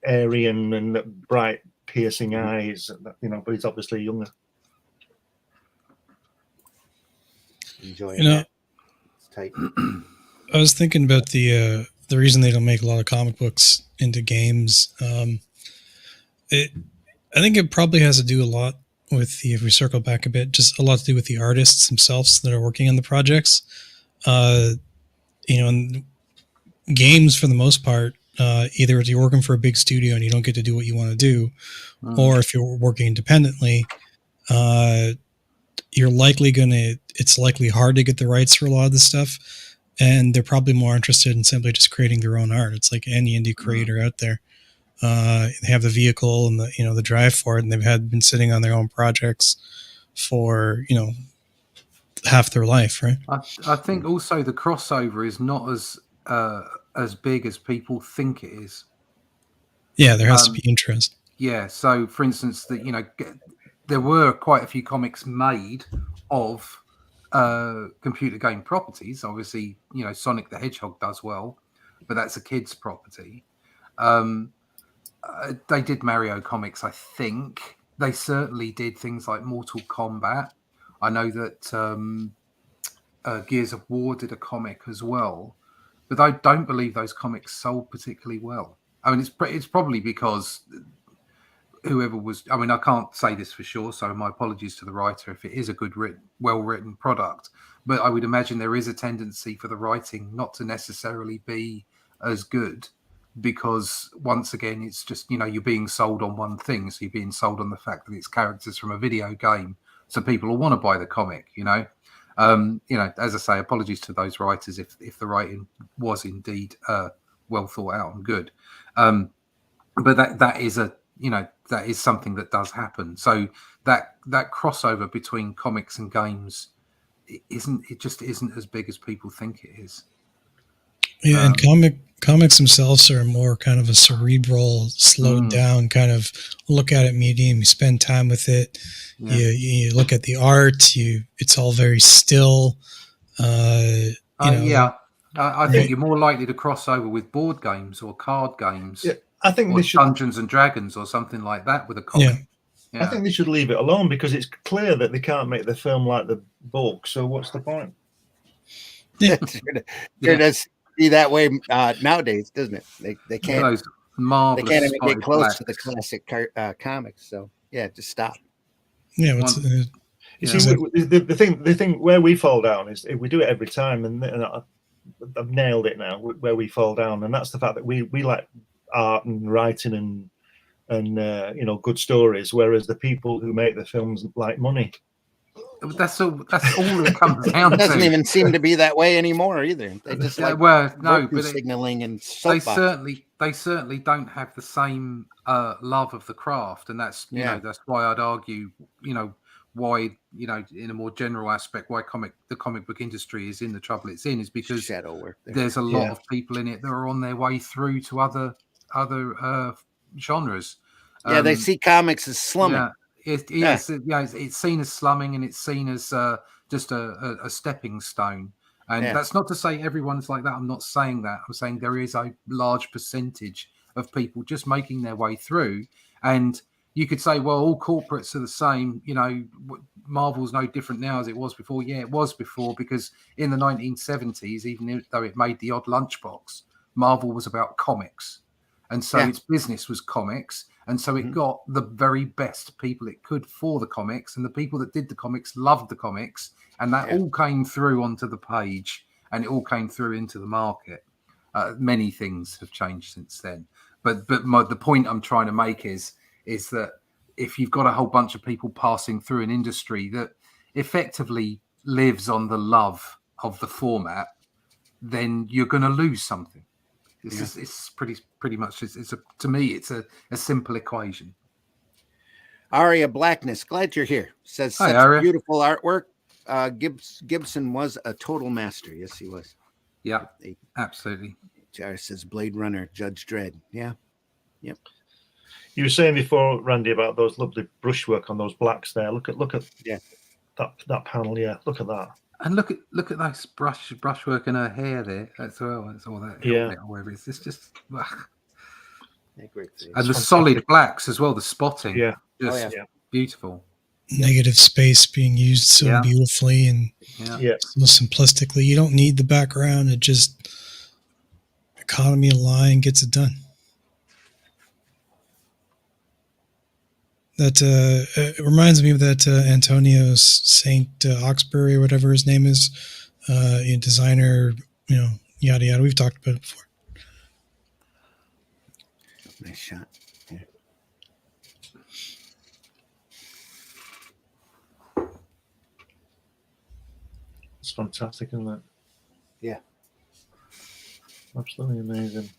S3: airy and bright, piercing eyes. But he's obviously younger.
S1: Enjoying that. It's tight.
S4: I was thinking about the reason they don't make a lot of comic books into games. I think it probably has to do a lot with if we circle back a bit, just a lot to do with the artists themselves that are working on the projects. And games for the most part, either if you're working for a big studio and you don't get to do what you want to do, or if you're working independently, it's likely hard to get the rights for a lot of this stuff. And they're probably more interested in simply just creating their own art. It's like any indie creator out there. They have the vehicle and the drive for it, and they've been sitting on their own projects for, half their life, right?
S2: I think also the crossover is not as big as people think it is.
S4: Yeah, there has to be interest.
S2: Yeah, so for instance, there were quite a few comics made of computer game properties. Obviously, Sonic the Hedgehog does well, but that's a kid's property. They did Mario comics, I think. They certainly did things like Mortal Kombat. I know that Gears of War did a comic as well. but I don't believe those comics sold particularly well. I mean, it's probably because whoever was, I mean, I can't say this for sure, so my apologies to the writer if it is a good well-written product, but I would imagine there is a tendency for the writing not to necessarily be as good, because once again, it's just, you're being sold on one thing. So you're being sold on the fact that it's characters from a video game, so people will want to buy the comic, as I say, apologies to those writers if the writing was indeed well thought out and good. But that is that is something that does happen. So that crossover between comics and games just isn't as big as people think it is.
S4: Yeah, and comics themselves are more kind of a cerebral, slowed down kind of look at it medium. You spend time with it. Yeah. You look at the art. It's all very still. I
S2: think you're more likely to cross over with board games or card games.
S3: Yeah, I think
S2: or Dungeons and Dragons or something like that with a comic.
S3: Yeah. I think they should leave it alone, because it's clear that they can't make the film like the book. So what's the point?
S1: Yeah. It does be that way nowadays, doesn't it? They can't.
S2: Those marvelous.
S1: They can't even get close to the classic comics. So yeah, just stop.
S4: Yeah.
S3: You see, the thing where we fall down is we do it every time, and I've nailed it now. Where we fall down, and that's the fact that we like art and writing and good stories, whereas the people who make the films like money.
S2: That's all it comes down to.
S1: It doesn't even seem to be that way anymore either. They just but signaling and
S2: they certainly don't have the same love of the craft, and that's that's why I'd argue why in a more general aspect why the comic book industry is in the trouble it's in, is because
S1: shadow work
S2: there's a lot of people in it that are on their way through to other genres.
S1: They see comics as slumming.
S2: It's seen as slumming, and it's seen as just a stepping stone. And that's not to say everyone's like that. I'm not saying that. I'm saying there is a large percentage of people just making their way through. And you could say, well, all corporates are the same. Marvel's no different now as it was before. Yeah, it was before, because in the 1970s, even though it made the odd lunchbox, Marvel was about comics. And so its business was comics. And so it got the very best people it could for the comics. And the people that did the comics loved the comics. And that all came through onto the page, and it all came through into the market. Many things have changed since then. But the point I'm trying to make is that if you've got a whole bunch of people passing through an industry that effectively lives on the love of the format, then you're going to lose something. It's pretty much. To me, it's a simple equation.
S1: Aria Blackness, glad you're here. Says
S2: Hi,
S1: such
S2: Aria.
S1: Beautiful artwork. Gibson was a total master. Yes, he was.
S2: Yeah, absolutely.
S1: Jar says Blade Runner, Judge Dredd. Yeah, yep.
S3: You were saying before, Randy, about those lovely brushwork on those blacks there. Look at that panel. Yeah, look at that.
S2: And look at those brushwork in her hair there as well. That's all that.
S3: Yeah.
S2: Or whatever. It's just.
S1: Great.
S2: And the solid blacks as well. The spotting.
S3: Yeah.
S2: Just beautiful.
S4: Negative space being used so beautifully and so simplistically. You don't need the background. It just economy of line gets it done. That it reminds me of that Antonio St. Oxbury, or whatever his name is, designer, yada yada. We've talked about it before.
S1: Nice shot. Yeah.
S3: It's fantastic, isn't it?
S1: Yeah.
S3: Absolutely amazing.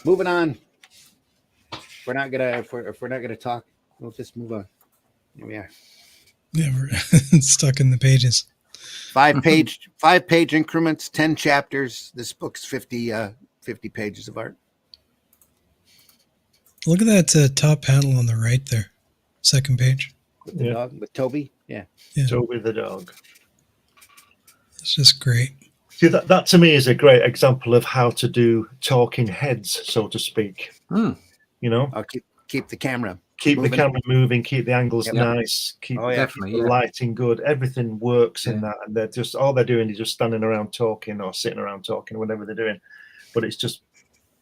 S1: Moving on. If we're not gonna talk, we'll just move on. Here we are.
S4: Yeah, we're stuck in the pages.
S1: 5 page increments, 10 chapters. This book's 50 pages of art.
S4: Look at that top panel on the right there, second page.
S1: With the dog, with Toby. Yeah.
S3: Toby the dog.
S4: It's just great.
S3: See, that to me is a great example of how to do talking heads, so to speak.
S1: I'll keep the camera
S3: keep
S1: moving.
S3: the camera moving, keep the angles
S1: Yep.
S3: nice, keep,
S1: Oh, yeah.
S3: keep
S2: Definitely,
S3: the
S2: yeah.
S3: lighting good. Everything works in
S2: Yeah.
S3: that, and they're just all they're doing is just standing around talking or sitting around talking, whatever they're doing. But it's just,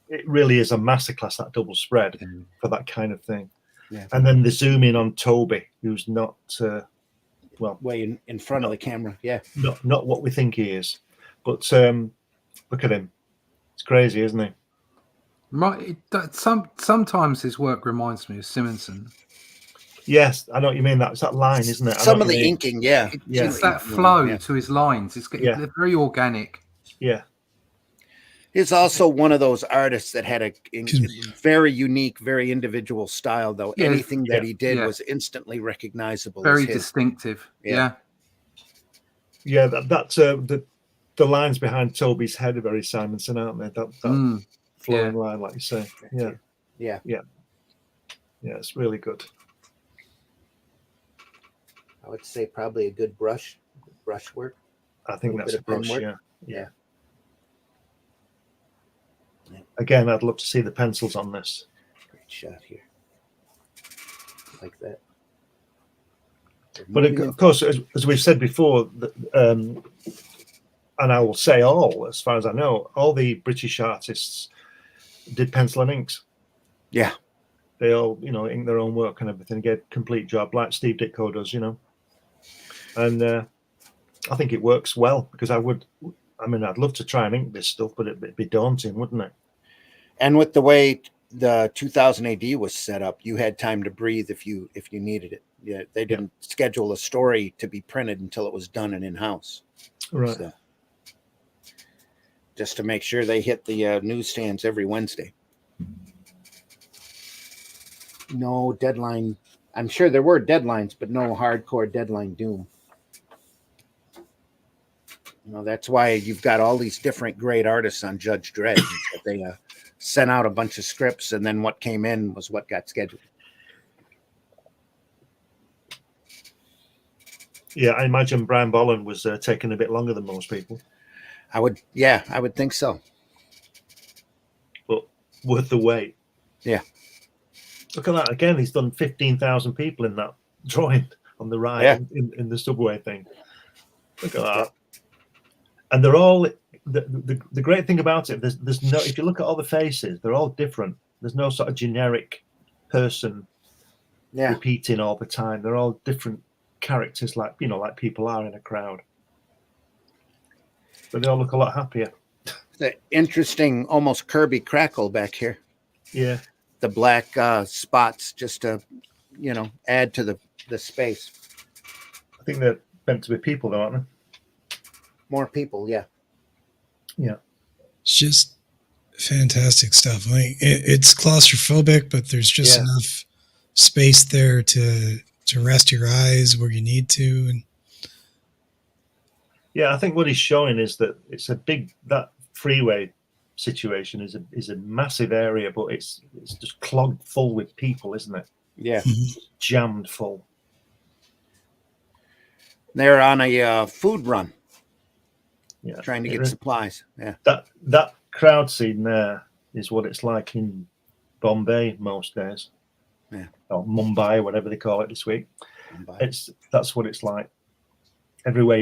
S3: it really is a masterclass, that double spread for that kind of thing.
S1: Yeah.
S3: And then the zoom in on Toby, who's not well,
S1: Way in front of the camera. Yeah.
S3: not what we think he is. But look at him. It's crazy, isn't he?
S2: Sometimes his work reminds me of Simonson.
S3: Yes, I know what you mean. That's that line, isn't it? I know
S1: Some
S3: what
S1: of the
S3: you mean.
S1: inking, yeah.
S3: Yeah.
S2: It's that flow
S1: Yeah.
S2: to his lines.
S3: Yeah.
S2: They're very organic.
S3: Yeah.
S1: He's also one of those artists that had a
S4: Excuse me.
S1: very unique, very individual style, though.
S2: Yeah,
S1: Anything that he did
S2: yeah.
S1: was instantly recognizable
S2: Very
S1: as his.
S2: distinctive.
S1: Yeah.
S3: Yeah, that's the lines behind Toby's head are very Simonson, aren't they? That flowing line, like you say. Yeah.
S1: Yeah.
S3: Yeah, it's really good.
S1: I would say probably a good brush work.
S3: I think
S1: Little
S3: that's
S1: bit
S3: a
S1: of pen
S3: brush,
S1: work.
S3: yeah.
S1: Yeah.
S3: Again, I'd love to see the pencils on this.
S1: Great shot here. Like that.
S3: But of course, as we've said before, and I will say all, as far as I know, all the British artists did pencil and inks.
S1: Yeah.
S3: They all, ink their own work and everything, get a complete job, like Steve Ditko does, And I think it works well, because I'd love to try and ink this stuff, but it'd be daunting, wouldn't it?
S1: And with the way the 2000 AD was set up, you had time to breathe if you needed it. Yeah, they didn't schedule a story to be printed until it was done and in-house.
S3: Right.
S1: So, just to make sure they hit the newsstands every Wednesday. No deadline. I'm sure there were deadlines, but no hardcore deadline doom. That's why you've got all these different great artists on Judge Dredd. They sent out a bunch of scripts, and then what came in was what got scheduled.
S3: Yeah, I imagine Brian Bolland was taking a bit longer than most people.
S1: I would think so.
S3: But worth the wait.
S1: Yeah.
S3: Look at that. Again, he's done 15,000 people in that drawing on the right in the subway thing. Look at that. And they're all, the great thing about it, there's no, if you look at all the faces, they're all different. There's no sort of generic person repeating all the time. They're all different characters, like people are in a crowd. But they all look a lot happier.
S1: The interesting, almost Kirby crackle back here.
S3: Yeah.
S1: The black spots just to, add to the space.
S3: I think they're meant to be people, though, aren't they?
S1: More people, yeah.
S3: Yeah.
S4: It's just fantastic stuff. Like it's claustrophobic, but there's just enough space there to rest your eyes where you need to. And
S3: yeah, I think what he's showing is that it's that freeway situation is a massive area, but it's just clogged full with people, isn't it?
S1: Yeah.
S3: Jammed full.
S1: They're on a food run.
S3: Yeah.
S1: Trying to get supplies. Yeah.
S3: That crowd scene there is what it's like in Bombay most days.
S1: Yeah.
S3: Or Mumbai, whatever they call it this week.
S1: Mumbai.
S3: That's what it's like. Everywhere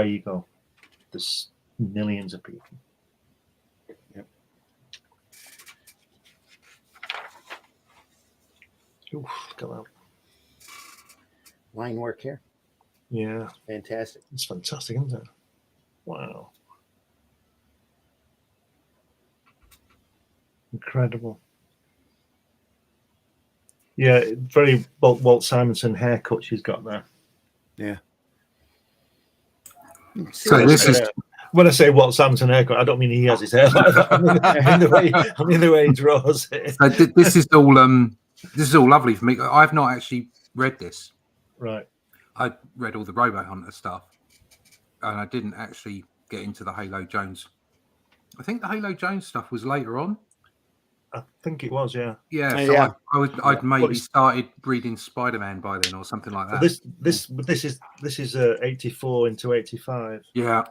S3: you go, there's millions of people.
S1: Yep.
S3: Oof, look at that.
S1: Line work here.
S3: Yeah.
S1: Fantastic.
S3: It's fantastic, isn't it? Wow. Incredible. Yeah, very Walt Simonson haircut she's got there.
S1: Yeah.
S2: So this is
S3: when I say Walt Simonson haircut, I don't mean he has his hair like that. I mean the way he draws it.
S2: So this is all lovely for me. I've not actually read this.
S3: Right.
S2: I read all the Robo Hunter stuff, and I didn't actually get into the Halo Jones. I think the Halo Jones stuff was later on.
S3: I think it was, yeah.
S2: Yeah, so I'd maybe started reading Spider-Man by then or something like that.
S3: This is 84 into 85.
S2: Yeah,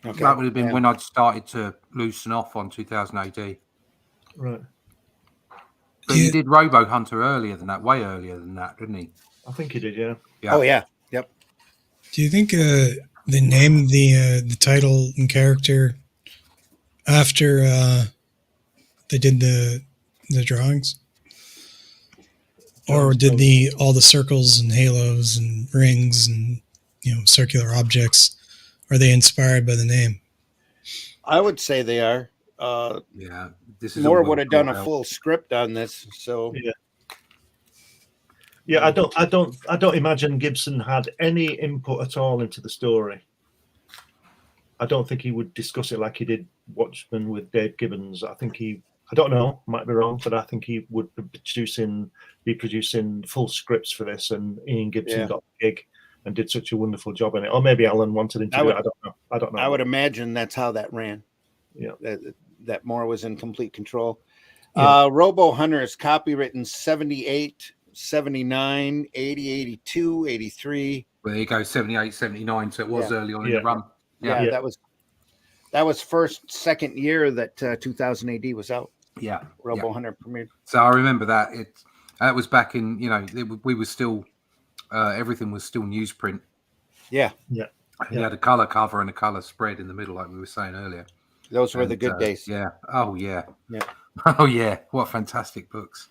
S1: Okay.
S2: that would have been when I'd started to loosen off on 2000 AD.
S3: Right.
S2: But he did Robo Hunter earlier than that, way earlier than that, didn't he?
S3: I think he did, yeah.
S1: Oh yeah, yep.
S4: Do you think they named the title and character after they did the drawings, or did all the circles and halos and rings and circular objects, are they inspired by the name?
S1: I would say they are.
S2: Yeah, this is
S1: Moore
S2: all
S1: would have done a
S2: well
S1: full script on this, so
S3: Yeah, I don't imagine Gibson had any input at all into the story. I don't think he would discuss it like he did Watchmen with Dave Gibbons. I don't know, might be wrong, but I think he would be producing full scripts for this, and Ian Gibson got the gig and did such a wonderful job in it. Or maybe Alan wanted him to do it. I don't know.
S1: I would imagine that's how that ran.
S3: Yeah.
S1: That Moore was in complete control.
S3: Yeah.
S1: Robo Hunter is copywritten 78, 79, 80, 82, 83.
S2: there you go, 78, 79. So it was early on in the run.
S1: Yeah, that was second year that 2000 AD was out.
S2: Yeah,
S1: Robo Hunter premiered.
S2: So I remember that that was back in we were still everything was still newsprint.
S1: Yeah.
S2: You had a color cover and a color spread in the middle, like we were saying earlier.
S1: Those were the good days.
S2: Yeah. Oh yeah.
S1: Yeah.
S2: Oh yeah. What fantastic books.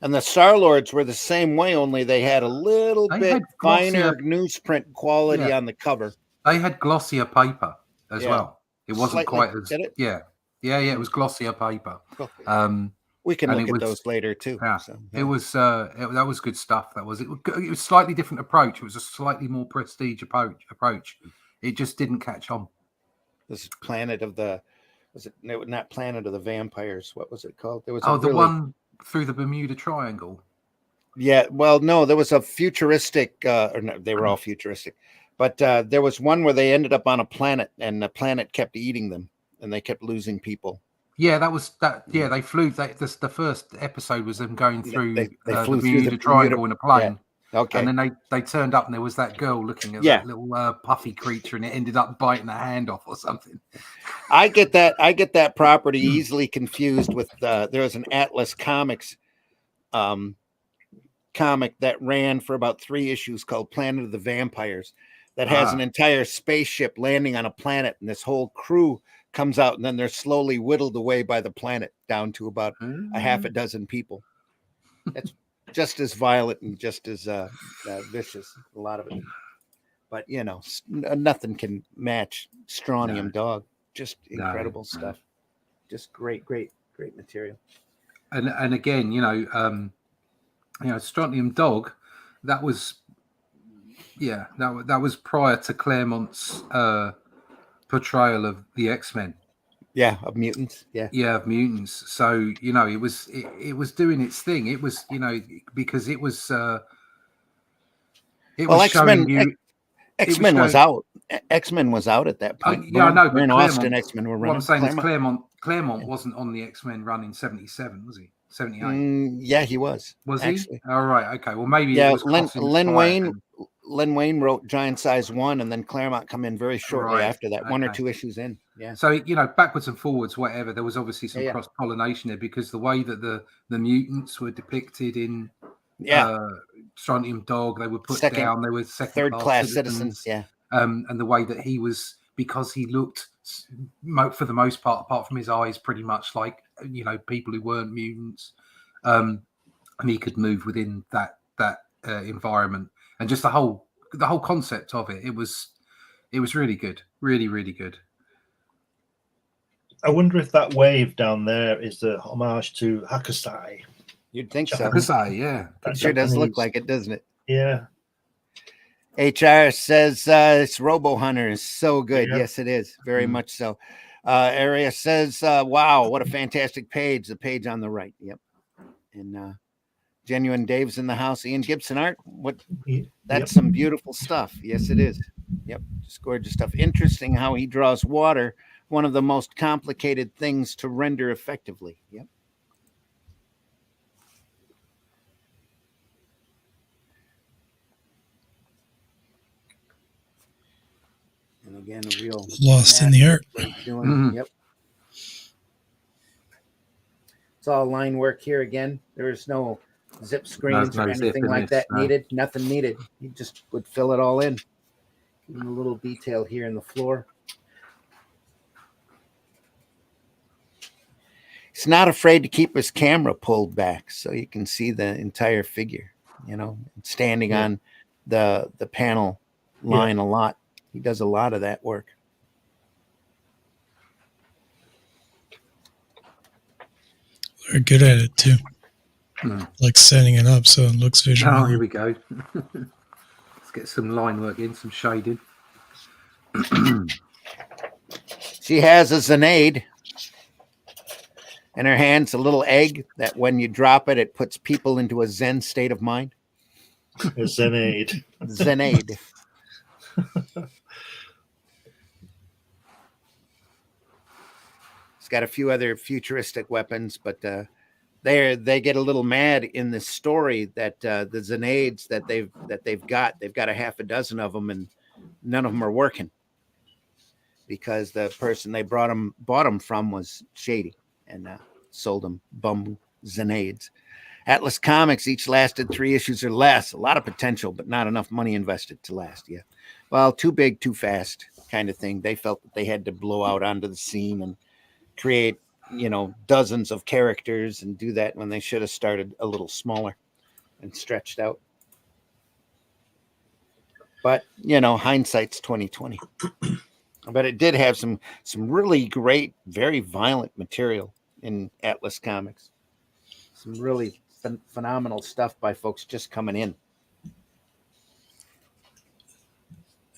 S1: And the Star Lords were the same way, only they had a little bit finer newsprint quality on the cover.
S2: They had glossier paper as well. It wasn't
S1: Slightly,
S2: quite as
S1: did it?
S2: Yeah. It was glossier paper.
S1: We can look at those later too.
S2: Yeah,
S1: so,
S2: it was that was good stuff. It was slightly different approach. It was a slightly more prestige approach. It just didn't catch on.
S1: This Planet of the not Planet of the Vampires? What was it called? There was
S2: the one through the Bermuda Triangle.
S1: Yeah, well, no, there was a futuristic, or no, they were all futuristic, but there was one where they ended up on a planet, and the planet kept eating them, and they kept losing people.
S2: Yeah, that was that. Yeah, they flew. The first episode was them going through
S1: they
S2: the
S1: flew through
S2: Bermuda Triangle in a plane.
S1: Yeah. Okay.
S2: And then they turned up, and there was that girl looking at that little puffy creature, and it ended up biting her hand off or something.
S1: I get that property easily confused with there was an Atlas Comics comic that ran for about 3 issues called Planet of the Vampires that has an entire spaceship landing on a planet, and this whole crew comes out, and then they're slowly whittled away by the planet down to about a half a dozen people. That's just as violent and just as vicious, a lot of it. But nothing can match Strontium Dog. Just incredible stuff. Just great material.
S2: And again, Strontium Dog, that was that was prior to Claremont's portrayal of the X-Men.
S1: Yeah, of mutants.
S2: Yeah, of mutants. So it was doing its thing. It was because it was
S1: X-Men was out. X-Men was out at that point.
S2: I know.
S1: But Austin X-Men were running.
S2: What I'm saying is Claremont wasn't on the X-Men run in 77, was he? 78.
S1: Yeah, he was.
S2: Was
S1: actually.
S2: He? All right. Okay. Well, maybe.
S1: Yeah,
S2: it was
S1: Len Wayne wrote Giant Size 1, and then Claremont come in very shortly after that, 1 or 2 issues in. Yeah.
S2: So backwards and forwards, whatever. There was obviously some cross pollination there because the way that the mutants were depicted in Strontium Dog, they were put down. They were third class citizens.
S1: Yeah.
S2: And the way that he was, because he looked, for the most part, apart from his eyes, pretty much like people who weren't mutants, and he could move within that environment, and just the whole concept of it. It was really good, really, really good.
S3: I wonder if that wave down there is a homage to Hakusai.
S1: You'd think so.
S2: Hakusai, yeah.
S1: It sure does look like it, doesn't it?
S3: Yeah.
S1: HR says it's Robo Hunter is so good. Yep. Yes, it is. Very much so. Area says, wow, what a fantastic page. The page on the right. Yep. And Genuine Dave's in the house. Ian Gibson art. That's some beautiful stuff. Yes, it is. Yep. Just gorgeous stuff. Interesting how he draws water. One of the most complicated things to render effectively. Yep. And again, a real
S4: lost in the art.
S1: Yep. It's all line work here again. There's no zip screens or
S2: no zip
S1: anything
S2: in
S1: like
S2: this,
S1: that
S2: no.
S1: needed. Nothing needed. You just would fill it all in. Even a little detail here in the floor. He's not afraid to keep his camera pulled back so you can see the entire figure, you know, standing on the panel line a lot. He does a lot of that work.
S4: They're good at it too. Like setting it up so it looks visual.
S2: Oh, here we go. Let's get some line work in, some shading.
S1: She has a Zenade. In her hand's a little egg that when you drop it, it puts people into a Zen state of mind.
S3: A Zenade.
S1: Zenade. It's got a few other futuristic weapons, but they get a little mad in this story that the Zenades that they've got a half a dozen of them, and none of them are working because the person they bought them from was shady and sold them bum Zenades. Atlas Comics each lasted 3 issues or less. A lot of potential, but not enough money invested to last. Yeah, well, too big, too fast kind of thing. They felt that they had to blow out onto the scene and create, you know, dozens of characters and do that when they should have started a little smaller and stretched out. But, you know, hindsight's 2020. But it did have some really great, very violent material in Atlas Comics. Some really phenomenal stuff by folks just coming in.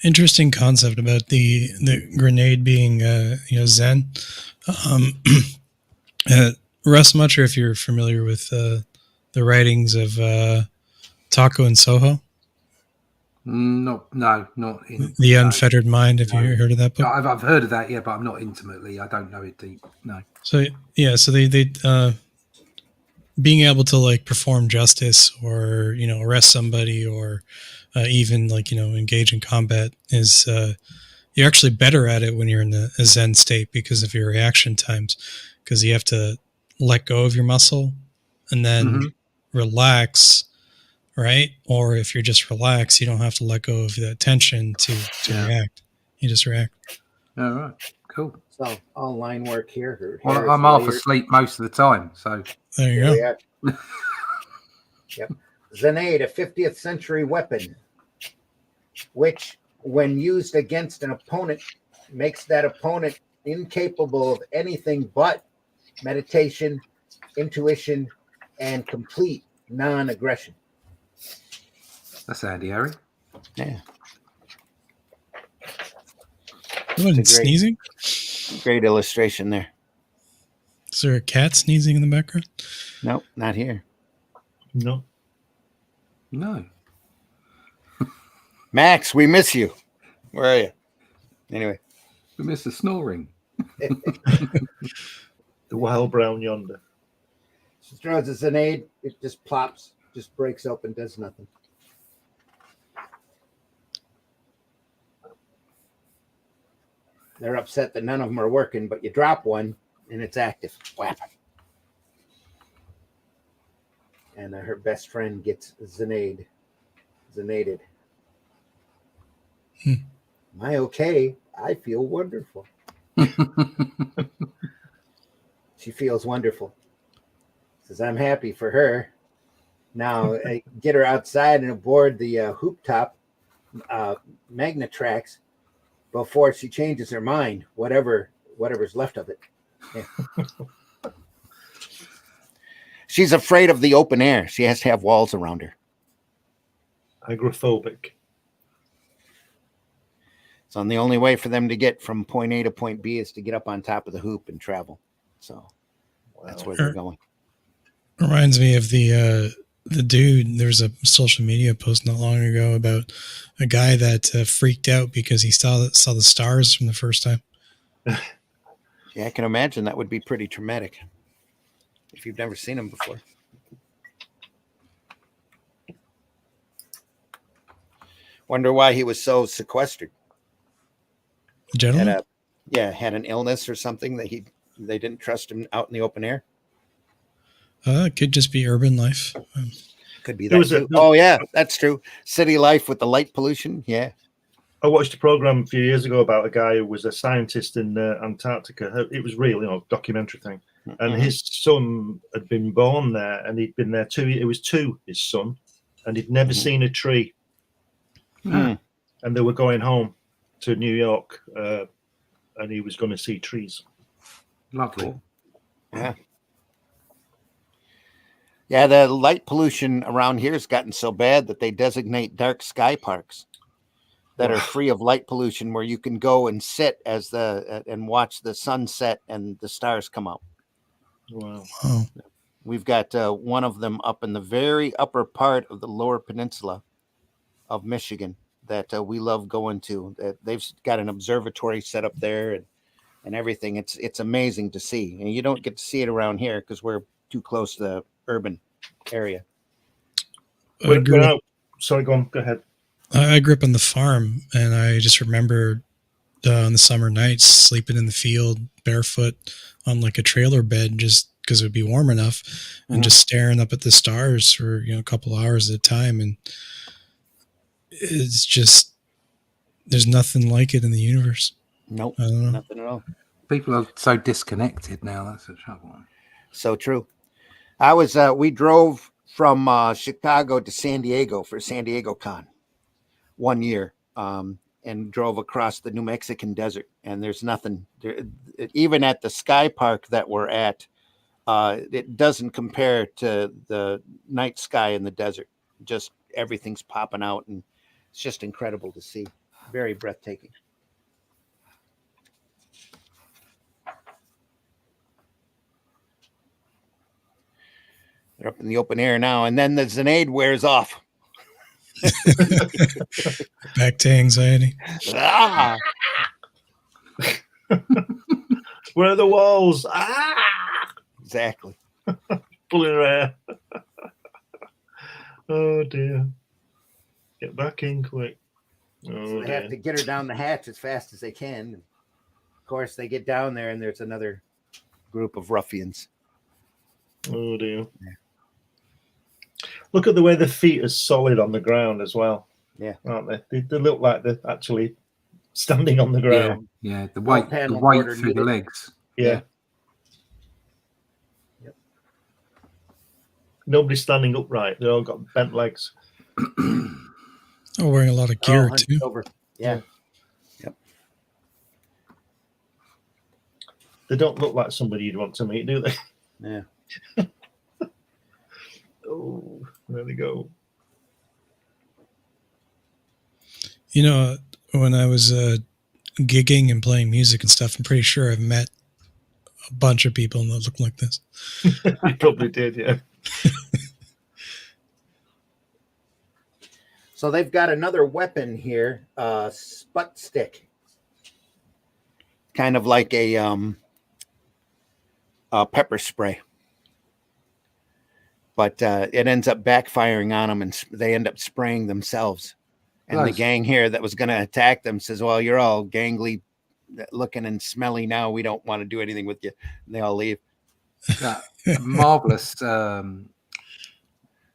S4: Interesting concept about the grenade being Zen. Russ, I'm not sure if you're familiar with the writings of Taco and Soho.
S2: No, not in
S4: The Unfettered Mind. Have you heard of that book?
S2: I've heard of that, yeah, but I'm not intimately. I don't know it deep. No.
S4: So yeah, so they being able to like perform justice or arrest somebody or even like engage in combat is you're actually better at it when you're in a Zen state because of your reaction times, because you have to let go of your muscle and then relax, right? Or if you're just relaxed, you don't have to let go of that tension to react. You just react.
S2: All right, cool.
S1: So all line work here.
S2: Well, I'm half asleep most of the time, so
S4: there you go.
S1: Yep. Zenade, a 50th century weapon, which, when used against an opponent, makes that opponent incapable of anything but meditation, intuition, and complete non-aggression.
S2: That's handy, Harry.
S1: Yeah.
S4: What, sneezing?
S1: Great illustration there.
S4: Is there a cat sneezing in the background?
S1: Nope, not here.
S3: No.
S1: Max, we miss you. Where are you? Anyway.
S2: We miss the snoring.
S3: The wild brown yonder.
S1: She throws a Zenade, it just plops, just breaks open, does nothing. They're upset that none of them are working, but you drop one and it's active. Whap. And her best friend gets Zenaded. Am I okay? I feel wonderful. She feels wonderful. Says, I'm happy for her. Now, get her outside and aboard the hoop top Magnatrax before she changes her mind, whatever's left of it. Yeah. She's afraid of the open air. She has to have walls around her.
S3: Agoraphobic.
S1: So the only way for them to get from point A to point B is to get up on top of the hoop and travel. So that's where they're going.
S4: Reminds me of the dude. There's a social media post not long ago about a guy that freaked out because he saw the stars from the first time.
S1: Yeah, I can imagine that would be pretty traumatic if you've never seen them before. Wonder why he was so sequestered.
S4: Gentlemen?
S1: Had an illness or something that they didn't trust him out in the open air.
S4: It could just be urban life.
S1: Could be
S3: There
S1: that
S3: was a-
S1: too. Oh yeah, that's true. City life with the light pollution. Yeah.
S3: I watched a program a few years ago about a guy who was a scientist in Antarctica. It was real, documentary thing. And
S1: Mhm.
S3: his son had been born there, and he'd been there 2 years. It was two, his son, and he'd never
S1: Mhm.
S3: seen a tree.
S1: Mm.
S3: And they were going home to New York, and he was going to see trees.
S2: Lovely.
S1: Cool. Yeah. Yeah, the light pollution around here has gotten so bad that they designate dark sky parks that are
S3: Wow.
S1: free of light pollution, where you can go and sit and watch the sunset and the stars come out.
S3: Wow.
S4: Oh,
S1: We've got one of them up in the very upper part of the lower peninsula of Michigan that we love going to. They've got an observatory set up there and everything. It's amazing to see, and you don't get to see it around here because we're too close to the urban area.
S4: I grew up,
S3: Sorry, go on. Go ahead.
S4: I grew up on the farm, and I just remember on the summer nights sleeping in the field barefoot on like a trailer bed, just because it would be warm enough, and
S1: Mhm.
S4: just staring up at the stars for a couple hours at a time. And it's just there's nothing like it in the universe.
S1: Nope,
S4: I don't know.
S1: nothing at all.
S2: People are so disconnected now. That's the trouble.
S1: So true. We drove from Chicago to San Diego for San Diego Con one year, and drove across the New Mexican desert. And there's nothing there, even at the sky park that we're at. It doesn't compare to the night sky in the desert. Just everything's popping out, and it's just incredible to see. Very breathtaking. They're up in the open air now, and then the Zenade wears off.
S4: Back to anxiety.
S1: Ah!
S3: Where are the walls?
S1: Exactly.
S3: Pulling her hair. Oh dear. Get back in quick. Oh
S1: They have
S3: dear.
S1: to get her down the hatch as fast as they can. Of course, they get down there, and there's another group of ruffians.
S3: Oh dear.
S1: Yeah.
S3: Look at the way the feet are solid on the ground as well.
S1: Yeah.
S3: Aren't they? They look like they're actually standing on the
S2: Yeah,
S3: ground.
S2: yeah. The
S1: All
S2: weight
S1: panel
S2: through
S1: border
S2: the
S1: knitted.
S2: legs.
S3: Yeah.
S1: Yep.
S3: Nobody's standing upright. They all got bent legs.
S4: Oh, wearing a lot of
S1: They're all
S4: gear
S1: hunched
S4: too.
S1: over. Yeah.
S3: They don't look like somebody you'd want to meet, do they?
S1: Yeah.
S3: Oh, there they go.
S4: When I was gigging and playing music and stuff, I'm pretty sure I've met a bunch of people that look like this.
S3: You probably did, yeah.
S1: So they've got another weapon here, sput stick, kind of like a pepper spray, but it ends up backfiring on them, and they end up spraying themselves. And the
S2: Nice.
S1: gang here that was going to attack them says, "Well, you're all gangly looking and smelly now. We don't want to do anything with you." And they all leave.
S2: Yeah, marvelous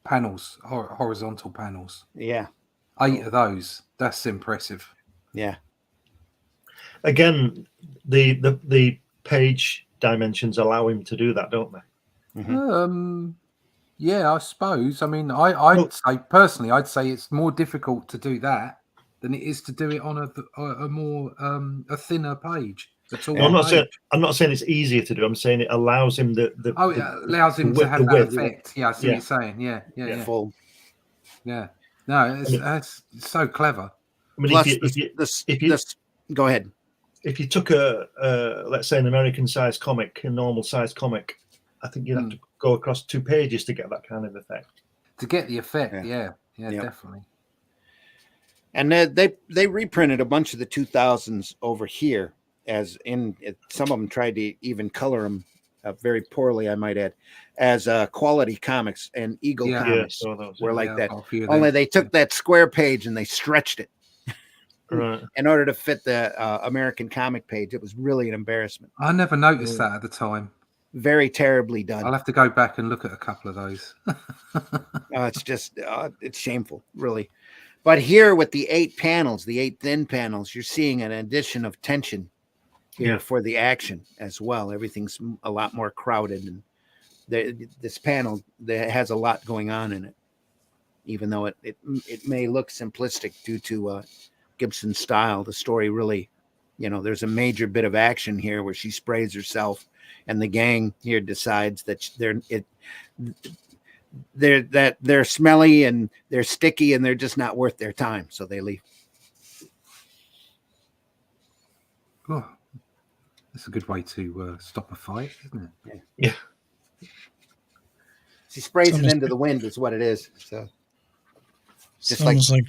S2: panels, horizontal panels.
S1: Yeah,
S2: 8 of those. That's impressive.
S1: yeah.
S3: Again, the page dimensions allow him to do that, don't they?
S1: Mhm.
S2: Yeah, I suppose. I mean, I'd say personally, I'd say it's more difficult to do that than it is to do it on a more a thinner page. A taller
S3: I'm not saying it's easier to do. I'm saying it allows him
S2: it allows him to have
S3: the
S2: that
S3: width.
S2: effect. Yeah, I see what you're saying. Yeah.
S1: Full.
S2: Yeah. No, that's so clever.
S3: I mean,
S1: Plus,
S3: if
S1: go ahead.
S3: if you took let's say an American sized comic, a normal sized comic, I think you'd have to go across 2 pages to get that kind of effect.
S2: To get the effect,
S1: Yeah.
S2: yeah,
S1: Yep.
S2: definitely.
S1: And they reprinted a bunch of the 2000s over here, as in some of them tried to even color them very poorly, I might add, as quality comics, and Eagle
S2: Yeah.
S1: Comics
S3: Yeah, so those,
S1: were like
S2: Yeah,
S1: that.
S2: I've got a few of
S1: Only
S2: them.
S1: they took that square page and they stretched it
S3: right.
S1: in order to fit the American comic page. It was really an embarrassment.
S2: I never noticed that at the time.
S1: very terribly done.
S2: I'll have to go back and look at a couple of those.
S1: It's just it's shameful, really. But here with the 8 panels, the 8 thin panels, you're seeing an addition of tension here for the action as well. Everything's a lot more crowded, and this panel that has a lot going on in it, even though it may look simplistic due to Gibson's style. The story really, there's a major bit of action here where she sprays herself, and the gang here decides that they're smelly and they're sticky and they're just not worth their time, so they leave.
S2: Oh, that's a good way to stop a fight, isn't it?
S3: Yeah.
S1: She sprays it into the wind, is what it is. So
S4: It's almost like,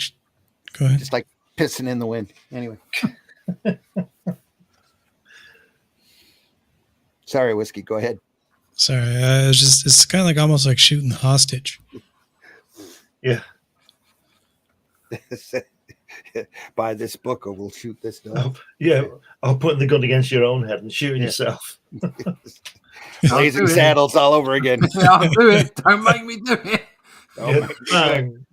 S4: go ahead.
S1: just like pissing in the wind. Anyway. Sorry, Whiskey. Go ahead.
S4: Sorry, it's kind of like almost like shooting the hostage.
S3: Yeah.
S1: Buy this book or we'll shoot this dog.
S3: Or putting the gun against your own head and shooting yourself.
S1: Blazing Saddles all over again.
S2: I'll do it. Don't make me do it.
S1: Oh
S3: Bang.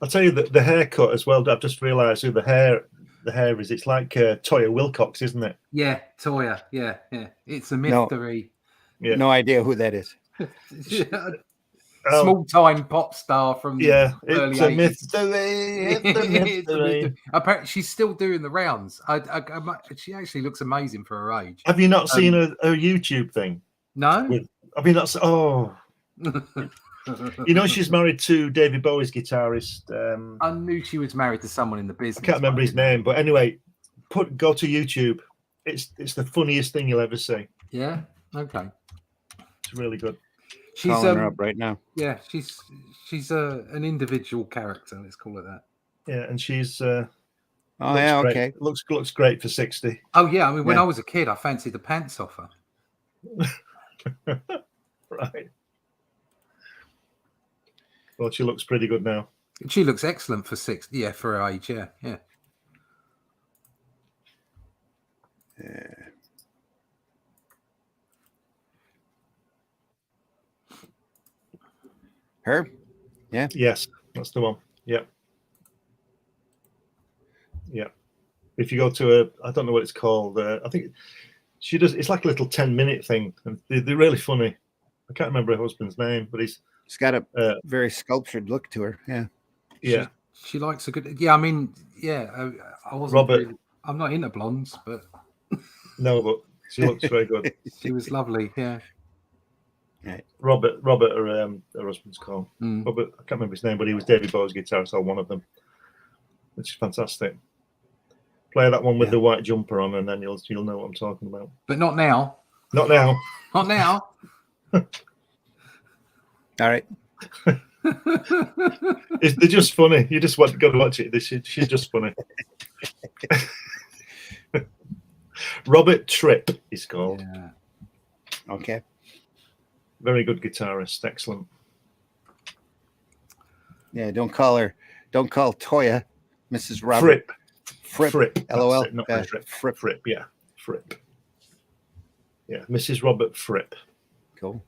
S3: I'll tell you that the haircut as well. I've just realised who the hair is. It's like Toya Wilcox, isn't it?
S2: Yeah, Toya. Yeah. It's a mystery.
S3: Yeah.
S1: No idea who that is.
S2: Small-time pop star from the early
S3: it's a
S2: 80s.
S3: mystery. It's a mystery.
S2: Apparently, she's still doing the rounds. She actually looks amazing for her age.
S3: Have you not seen her YouTube thing?
S2: No.
S3: Have you not? Oh, she's married to David Bowie's guitarist.
S2: I knew she was married to someone in the business.
S3: I can't remember his name, but anyway, go to YouTube. It's the funniest thing you'll ever see.
S2: Yeah. Okay.
S3: It's really good.
S2: She's
S1: Calling her up right now.
S2: Yeah, she's an individual character. Let's call it that.
S3: Yeah, and she's.
S1: Okay.
S3: Looks great for 60.
S2: Oh yeah, I mean, when I was a kid, I fancied the pants off her.
S3: Right. Well, she looks pretty good now.
S2: She looks excellent for 60. Yeah, for her age. Yeah.
S1: Her? Yeah.
S3: Yes, that's the one. Yeah. If you go to I don't know what it's called. I think she does. It's like a little 10-minute thing, and they're really funny. I can't remember her husband's name, but she's
S1: got a very sculptured look to her. Yeah.
S3: Yeah.
S2: She likes a good. Yeah, I mean, yeah. I wasn't.
S3: Robert.
S2: I'm not into blondes, but
S3: No, but she looks very good.
S2: she was lovely. Yeah.
S1: Right.
S3: Robert, her husband's called. Robert, I can't remember his name, but he was David Bowie's guitarist, or one of them, which is fantastic. Play that one with the white jumper on, and then you'll know what I'm talking about.
S2: But not now.
S3: Not now.
S2: Not now.
S1: All right.
S3: They're just funny. You just got to watch it. She's just funny. Robert Tripp is called.
S2: Yeah.
S1: Okay.
S3: Very good guitarist. Excellent.
S1: Yeah. Don't call Toya Mrs. Robert.
S3: Fripp.
S1: LOL.
S3: Not Fripp. Fripp. Yeah. Fripp. Yeah. Mrs. Robert Fripp.
S1: Cool.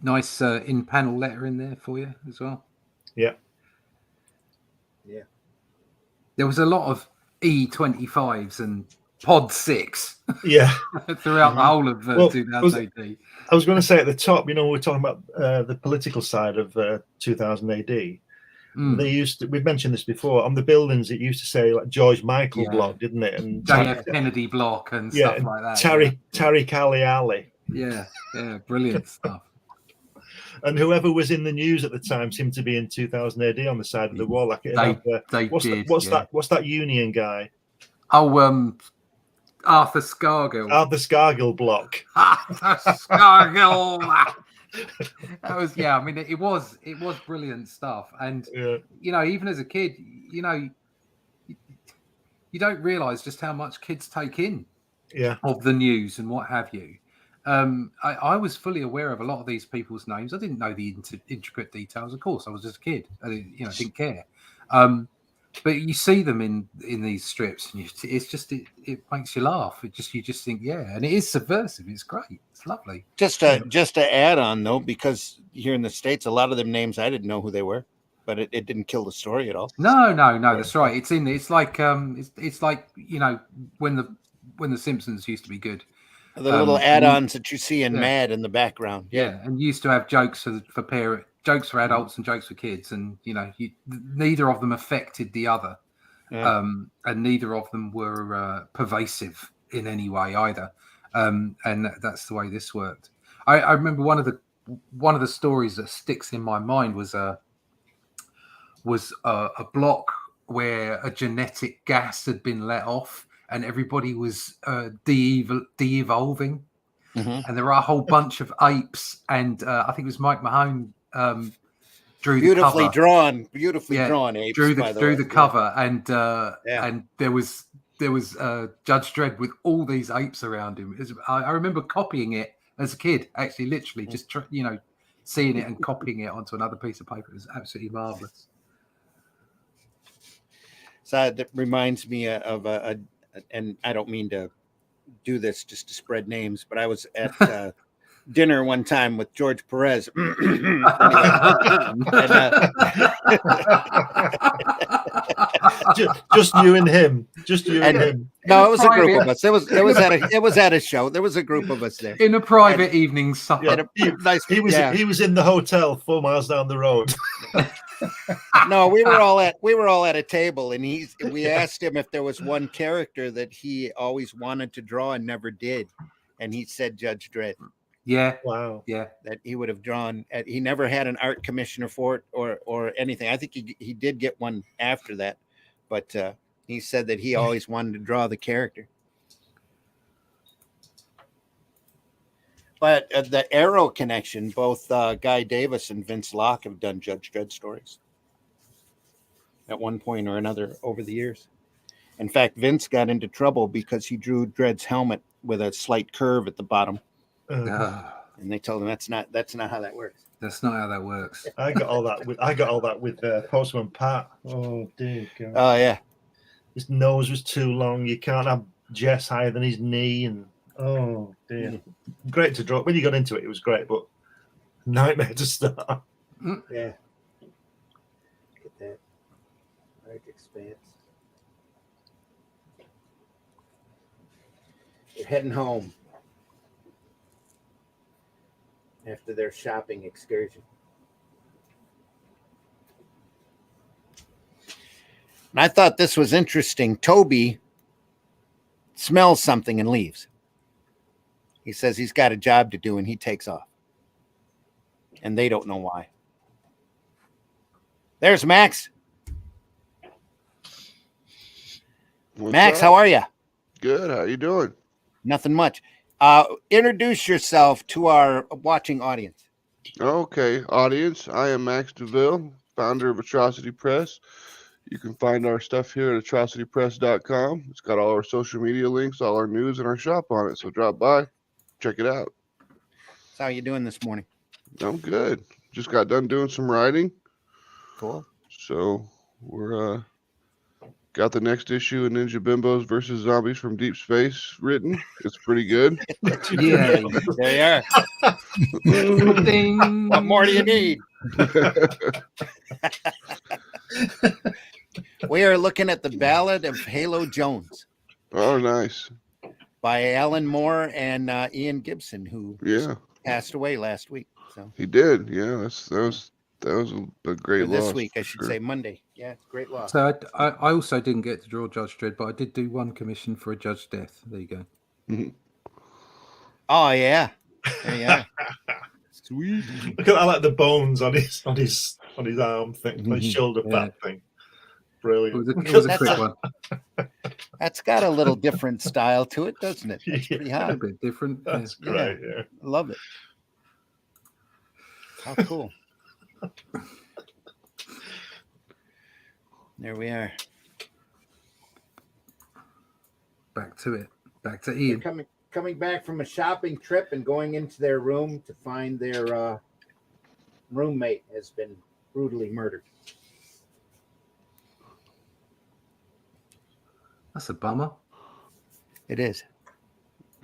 S2: Nice in-panel letter in there for you as well.
S3: Yeah.
S1: Yeah.
S2: There was a lot of E25s and Pod 6
S3: Yeah.
S2: throughout the whole of 2000 AD.
S3: I was going to say at the top, we're talking about the political side of 2000 AD. They we've mentioned this before, on the buildings it used to say like George Michael block, didn't it? And
S2: JF Kennedy block and stuff like that.
S3: Tariq Ali.
S2: Yeah, brilliant stuff.
S3: And whoever was in the news at the time seemed to be in 2000 AD on the side of the wall. Like what's that Union guy?
S2: Oh, Arthur Scargill.
S3: Arthur Scargill block.
S2: Arthur Scargill. That was I mean, it was brilliant stuff. And even as a kid, you don't realise just how much kids take in of the news and what have you. I was fully aware of a lot of these people's names. I didn't know the intricate details. Of course, I was just a kid. I didn't care. But you see them in these strips, and it makes you laugh. You just think, yeah, and it is subversive. It's great. It's lovely.
S1: Just to add on though, because here in the States, a lot of them names I didn't know who they were, but it didn't kill the story at all.
S2: No, that's right. It's like it's like when the Simpsons used to be good.
S1: The little add-ons that you see in Mad in the background.
S2: Yeah, and used to have jokes for jokes for adults and jokes for kids, and neither of them affected the other, and neither of them were pervasive in any way either, and that's the way this worked. I remember one of the stories that sticks in my mind was a block where a genetic gas had been let off, and everybody was de-evolving.
S1: Mm-hmm.
S2: And there were a whole bunch of apes, and I think it was Mike Mahone drew
S1: beautifully
S2: the cover.
S1: drawn apes.
S2: Drew the cover, and there was Judge Dredd with all these apes around him. I remember copying it as a kid, actually, literally just seeing it and copying it onto another piece of paper. It was absolutely marvelous.
S1: So that reminds me of and I don't mean to do this just to spread names, but I was at dinner one time with George Perez.
S3: Just you and him.
S1: No, it was a group of us. It was at a show. There was a group of us there
S2: in a private evening supper.
S1: Yeah,
S3: he was in the hotel 4 miles down the road.
S1: No, we were all at a table, and we asked him if there was one character that he always wanted to draw and never did, and he said Judge Dredd.
S2: Yeah.
S3: Wow.
S2: Yeah.
S1: That he would have drawn. He never had an art commissioner for it or anything. I think he did get one after that, but he said that he always wanted to draw the character. But the Arrow connection, both Guy Davis and Vince Locke have done Judge Dredd stories at one point or another over the years. In fact, Vince got into trouble because he drew Dredd's helmet with a slight curve at the bottom. And they told him that's not how that works.
S2: That's not how that works.
S3: I got all that with Postman Pat. Oh dear God.
S1: Oh yeah.
S3: His nose was too long. You can't have Jess higher than his knee, and oh dear. Great to draw. When you got into it, it was great, but nightmare to start.
S1: Yeah. Look at that. Large expanse. They're heading home after their shopping excursion. And I thought this was interesting. Toby smells something and leaves. He says he's got a job to do and he takes off. And they don't know why. There's Max. Max, how are you?
S5: Good. How you doing?
S1: Nothing much. Introduce yourself to our watching audience.
S5: Okay, audience. I am Max DeVille, founder of Atrocity Press. You can find our stuff here at atrocitypress.com. It's got all our social media links, all our news, and our shop on it. So drop by, check it out.
S1: So how you doing this morning?
S5: I'm good. Just got done doing some writing.
S1: Cool.
S5: So we're got the next issue of Ninja Bimbos versus Zombies from Deep Space written. It's pretty good.
S1: Yeah, there you are.
S2: Ding.
S1: What more do you need? We are looking at the Ballad of Halo Jones.
S5: Oh, nice.
S1: By Alan Moore and Ian Gibson, who passed away last week. So
S5: he did. Yeah, that was a great loss.
S1: This week, I should say Monday. Yeah, great loss.
S2: So I also didn't get to draw Judge Dredd, but I did do one commission for a Judge Death. There you go.
S5: Mm-hmm.
S1: Oh yeah, there you are.
S3: Sweet. Look at I like the bones on his arm thing, like shoulder pad thing. Brilliant.
S2: It was a quick one.
S1: That's got a little different style to it, doesn't it? That's pretty hot.
S2: A bit different.
S3: That's great. Yeah.
S1: I love it. How cool. There we are.
S2: Back to it. Back to Ian.
S1: coming back from a shopping trip and going into their room to find their roommate has been brutally murdered.
S2: That's a bummer.
S1: It is.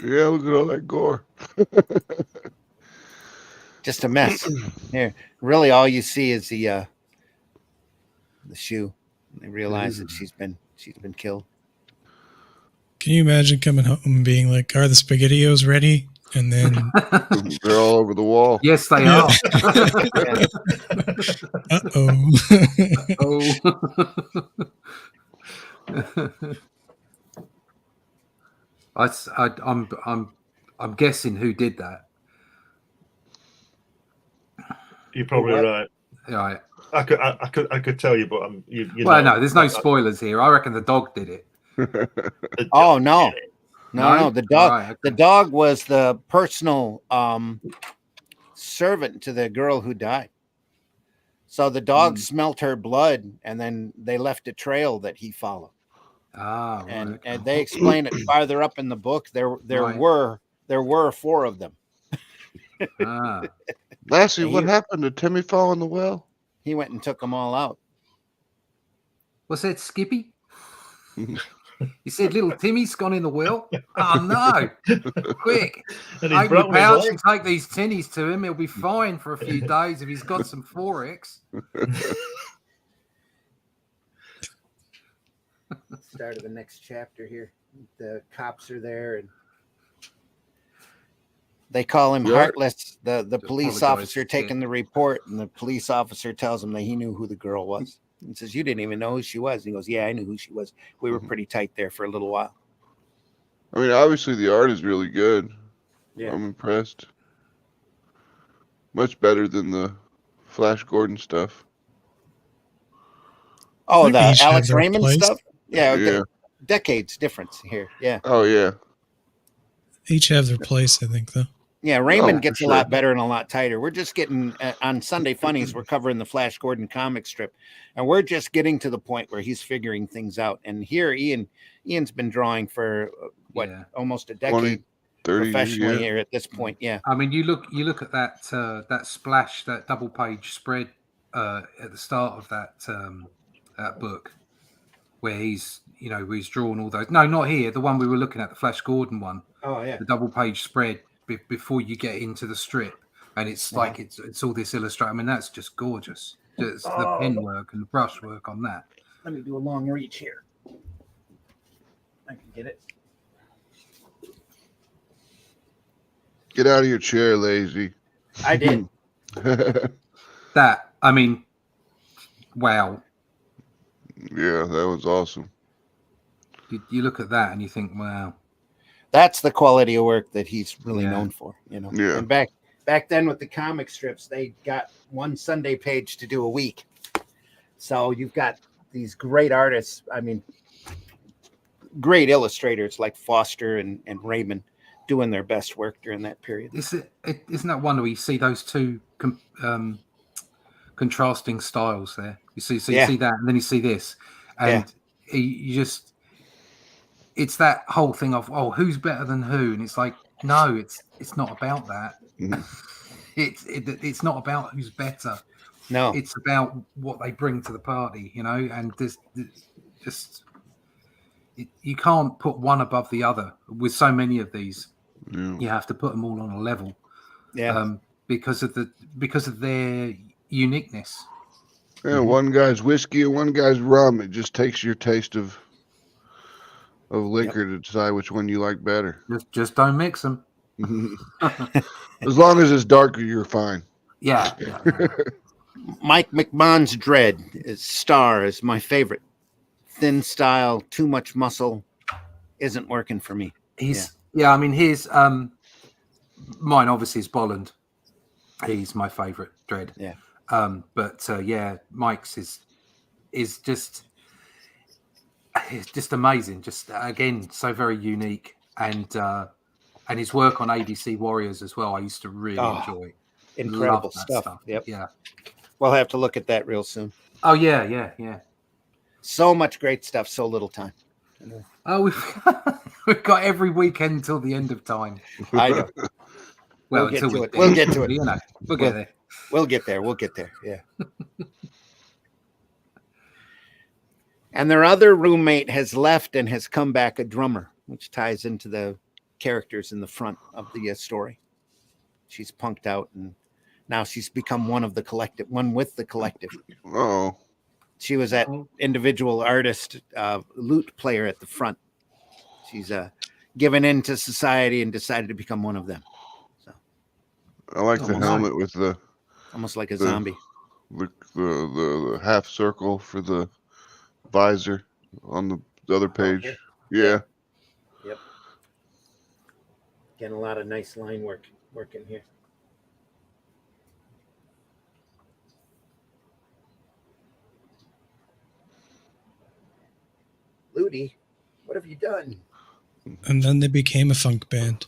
S5: Yeah, look at all that gore.
S1: Just a mess. Here, really, all you see is the shoe. They realize that she's been killed.
S4: Can you imagine coming home and being like, "Are the SpaghettiOs ready?" And then,
S5: They're all over the wall.
S2: Yes, they
S4: Yeah.
S2: are. I'm guessing who did that.
S3: You're probably
S1: What?
S3: right.
S2: Right.
S3: I could tell you, but you
S2: Well,
S3: know,
S2: no, there's no spoilers here. I reckon the dog did it.
S3: the
S1: Oh
S3: dog
S1: no.
S3: did it.
S1: No, the dog.
S2: Right, okay.
S1: The dog was the personal servant to the girl who died. So the dog smelt her blood, and then they left a trail that he followed.
S2: Ah, right,
S1: And
S2: okay.
S1: they explain it farther up in the book. There
S2: Right.
S1: were 4 of them.
S2: Ah.
S5: Lassie, what
S1: He-
S5: happened? Did Timmy fall in the well?
S1: He went and took them all out.
S2: What's that, Skippy? You said little Timmy's gone in the well? Oh, no. Quick.
S3: And he's
S2: Open the
S3: broken his
S2: pouch
S3: leg.
S2: and take these tinnies to him. He'll be fine for a few days if he's got some Forex.
S1: Start of the next chapter here. The cops are there, and they call him
S5: Yeah.
S1: Heartless. The police
S2: apologize,
S1: officer
S2: yeah.
S1: taking the report, and the police officer tells him that he knew who the girl was. He says, "You didn't even know who she was." And he goes, "Yeah, I knew who she was. We were pretty tight there for a little while."
S5: I mean, obviously the art is really good.
S1: Yeah.
S5: I'm impressed. Much better than the Flash Gordon stuff.
S1: Oh,
S4: Maybe
S1: the
S4: each have
S1: Alex
S4: their
S1: Raymond
S4: place.
S1: stuff. Yeah,
S5: Yeah.
S1: decades difference here. Yeah,
S5: Oh yeah.
S4: each have their place, I think, though.
S1: yeah. Raymond
S5: for
S1: gets a
S5: sure.
S1: lot better and a lot tighter. We're just getting on Sunday Funnies. We're covering the Flash Gordon comic strip, and we're just getting to the point where he's figuring things out. And here, Ian's been drawing for
S2: Yeah.
S1: almost a
S5: 20,
S1: decade
S5: 30
S1: professionally
S5: years.
S1: here at this point. Yeah,
S2: I mean, you look at that that splash, that double page spread at the start of that book, where he's drawn all those. No, not here. The one we were looking at, the Flash Gordon one,
S1: Oh yeah.
S2: the double page spread before you get into the strip, and it's like it's all this illustrate. I mean, that's just gorgeous. Just the pen work and the brush work on that.
S1: Let me do a long reach here. I can get it.
S5: Get out of your chair, lazy.
S1: I did.
S2: That, I mean, wow.
S5: Yeah, that was awesome.
S2: You look at that and you think, wow.
S1: That's the quality of work that he's really
S2: Yeah.
S1: known for,
S5: Yeah.
S1: And back then with the comic strips, they got one Sunday page to do a week. So you've got these great artists. I mean, great illustrators like Foster and Raymond doing their best work during that period.
S2: Isn't that one where you see those two contrasting styles there? You see that, and then you see this, and you just, it's that whole thing of, oh, who's better than who, and it's like, no, it's not about that. It's not about who's better.
S1: No,
S2: It's about what they bring to the party, and this just. You can't put one above the other with so many of these.
S5: Yeah.
S2: You have to put them all on a level,
S1: yeah,
S2: because of their uniqueness.
S5: Yeah, one guy's whiskey and one guy's rum. It just takes your taste of liquor to decide which one you like better.
S2: Just don't mix them.
S5: As long as it's darker, you're fine.
S2: Yeah.
S1: Mike McMahon's Dread Star is my favorite. Thin style, too much muscle, isn't working for me.
S2: I mean, his mine obviously is Bolland. He's my favorite Dread.
S1: Yeah.
S2: But Mike's is just amazing. Just again, so very unique, and his work on ABC Warriors as well. I used to really enjoy.
S1: Incredible
S2: Love that
S1: stuff. Yep.
S2: Yeah.
S1: We'll have to look at that real soon.
S2: Oh yeah.
S1: So much great stuff, so little time.
S2: Oh, we've got every weekend till the end of time.
S1: I know.
S2: Well,
S1: We'll get
S2: until
S1: to
S2: we're
S1: it.
S2: dead,
S1: We'll get to it.
S2: You know, we'll get there.
S1: We'll get there. We'll get there. Yeah. And their other roommate has left and has come back a drummer, which ties into the characters in the front of the story. She's punked out, and now she's become one with the collective.
S5: Oh,
S1: She was that individual artist, lute player at the front. She's given in to society and decided to become one of them. So
S5: I like the
S1: Almost
S5: helmet with the
S1: almost like a zombie.
S5: the half circle for the visor on the other page.
S1: Okay.
S5: Yeah.
S1: Yep. Getting a lot of nice line work in here. Ludi, what have you done?
S4: And then they became a funk band.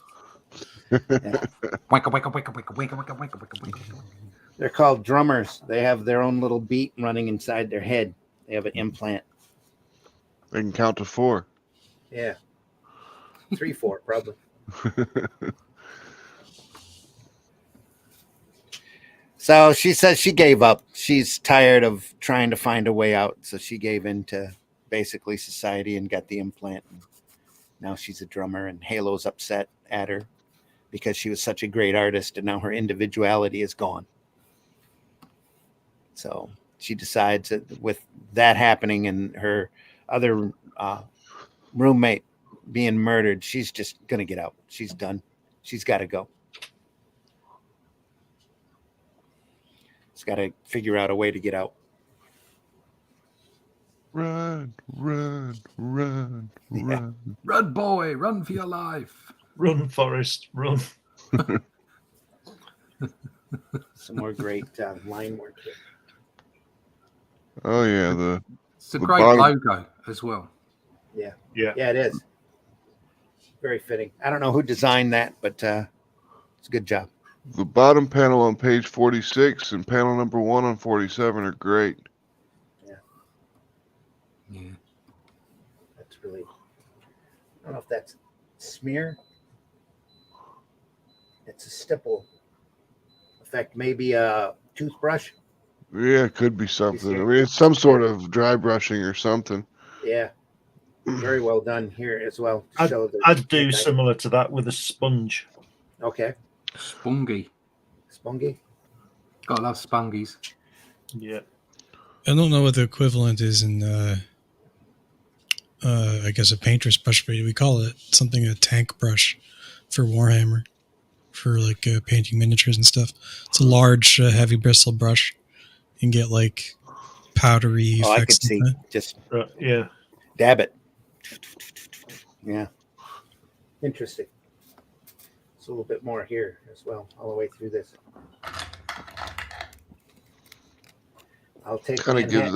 S1: They're called drummers. They have their own little beat running inside their head. They have an implant.
S5: They can count to 4.
S1: Yeah. 3, 4, probably. So she says she gave up. She's tired of trying to find a way out. So she gave in to basically society and got the implant. Now she's a drummer, and Halo's upset at her because she was such a great artist, and now her individuality is gone. So she decides that with that happening and her other roommate being murdered, she's just going to get out. She's done. She's got to go. She's got to figure out a way to get out.
S5: Run, run, run, run.
S2: Run, boy, run for your life.
S3: Run, Forrest, run.
S1: Some more great line work here.
S5: Oh yeah,
S2: It's a
S5: The
S2: great
S5: bottom-
S2: logo as well.
S3: Yeah.
S1: Yeah, it is. Very fitting. I don't know who designed that, but it's a good job.
S5: the bottom panel on page 46 and panel number 1 on 47 are great.
S2: Yeah.
S1: That's really, I don't know if that's smear. It's a stipple effect, maybe a toothbrush.
S5: Yeah, it could be something. I mean, it's some sort of dry brushing or something.
S1: Yeah, very well done here as well. To show the
S3: I'd do similar to that with a sponge.
S1: Okay,
S2: Spungy.
S1: spongy.
S2: Gotta love spungies.
S3: Yeah.
S4: I don't know what the equivalent is in, I guess, a painter's brush, but we call it something a tank brush for Warhammer, for like painting miniatures and stuff. It's a large, heavy bristle brush. You can get like powdery
S1: Oh, I
S4: effects.
S1: could see.
S4: in that.
S1: Just
S3: Yeah.
S1: dab it. Yeah, interesting. It's a little bit more here as well, all the way through this. I'll take
S5: Kind of gives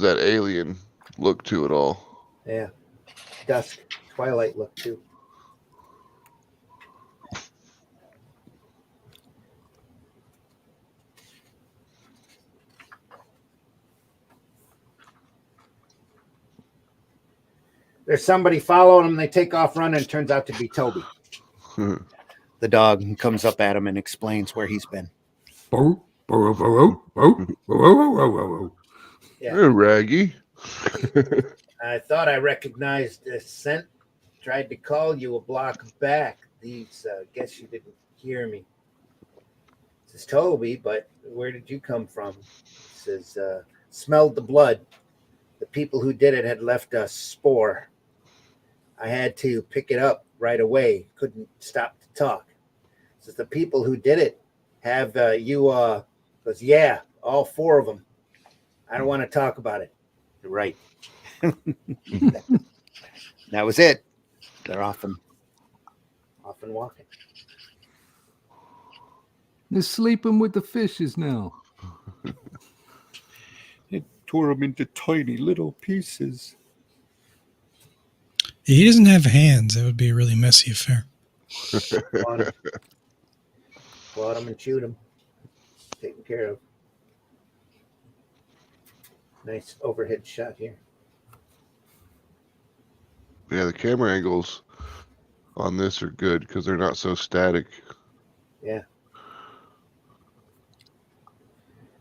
S5: that alien look to it all.
S1: Yeah, dusk, twilight look too. There's somebody following them. They take off running. It turns out to be Toby, the dog, who comes up at him and explains where he's been. Yeah.
S5: Hey, Raggy.
S1: I thought I recognized the scent. Tried to call you a block back. These, guess you didn't hear me. This is Toby, but where did you come from? Says, smelled the blood. The people who did it had left a spore. I had to pick it up right away. Couldn't stop to talk. Says the people who did it have you. Goes, yeah, all 4 of them. I don't want to talk about it. You're right. That was it. They're often walking.
S2: They're sleeping with the fishes now.
S1: It tore them into tiny little pieces.
S4: He doesn't have hands. That would be a really messy affair.
S1: Clawed them and chewed them. Taken care of. Nice overhead shot here.
S5: Yeah, the camera angles on this are good because they're not so static.
S1: Yeah.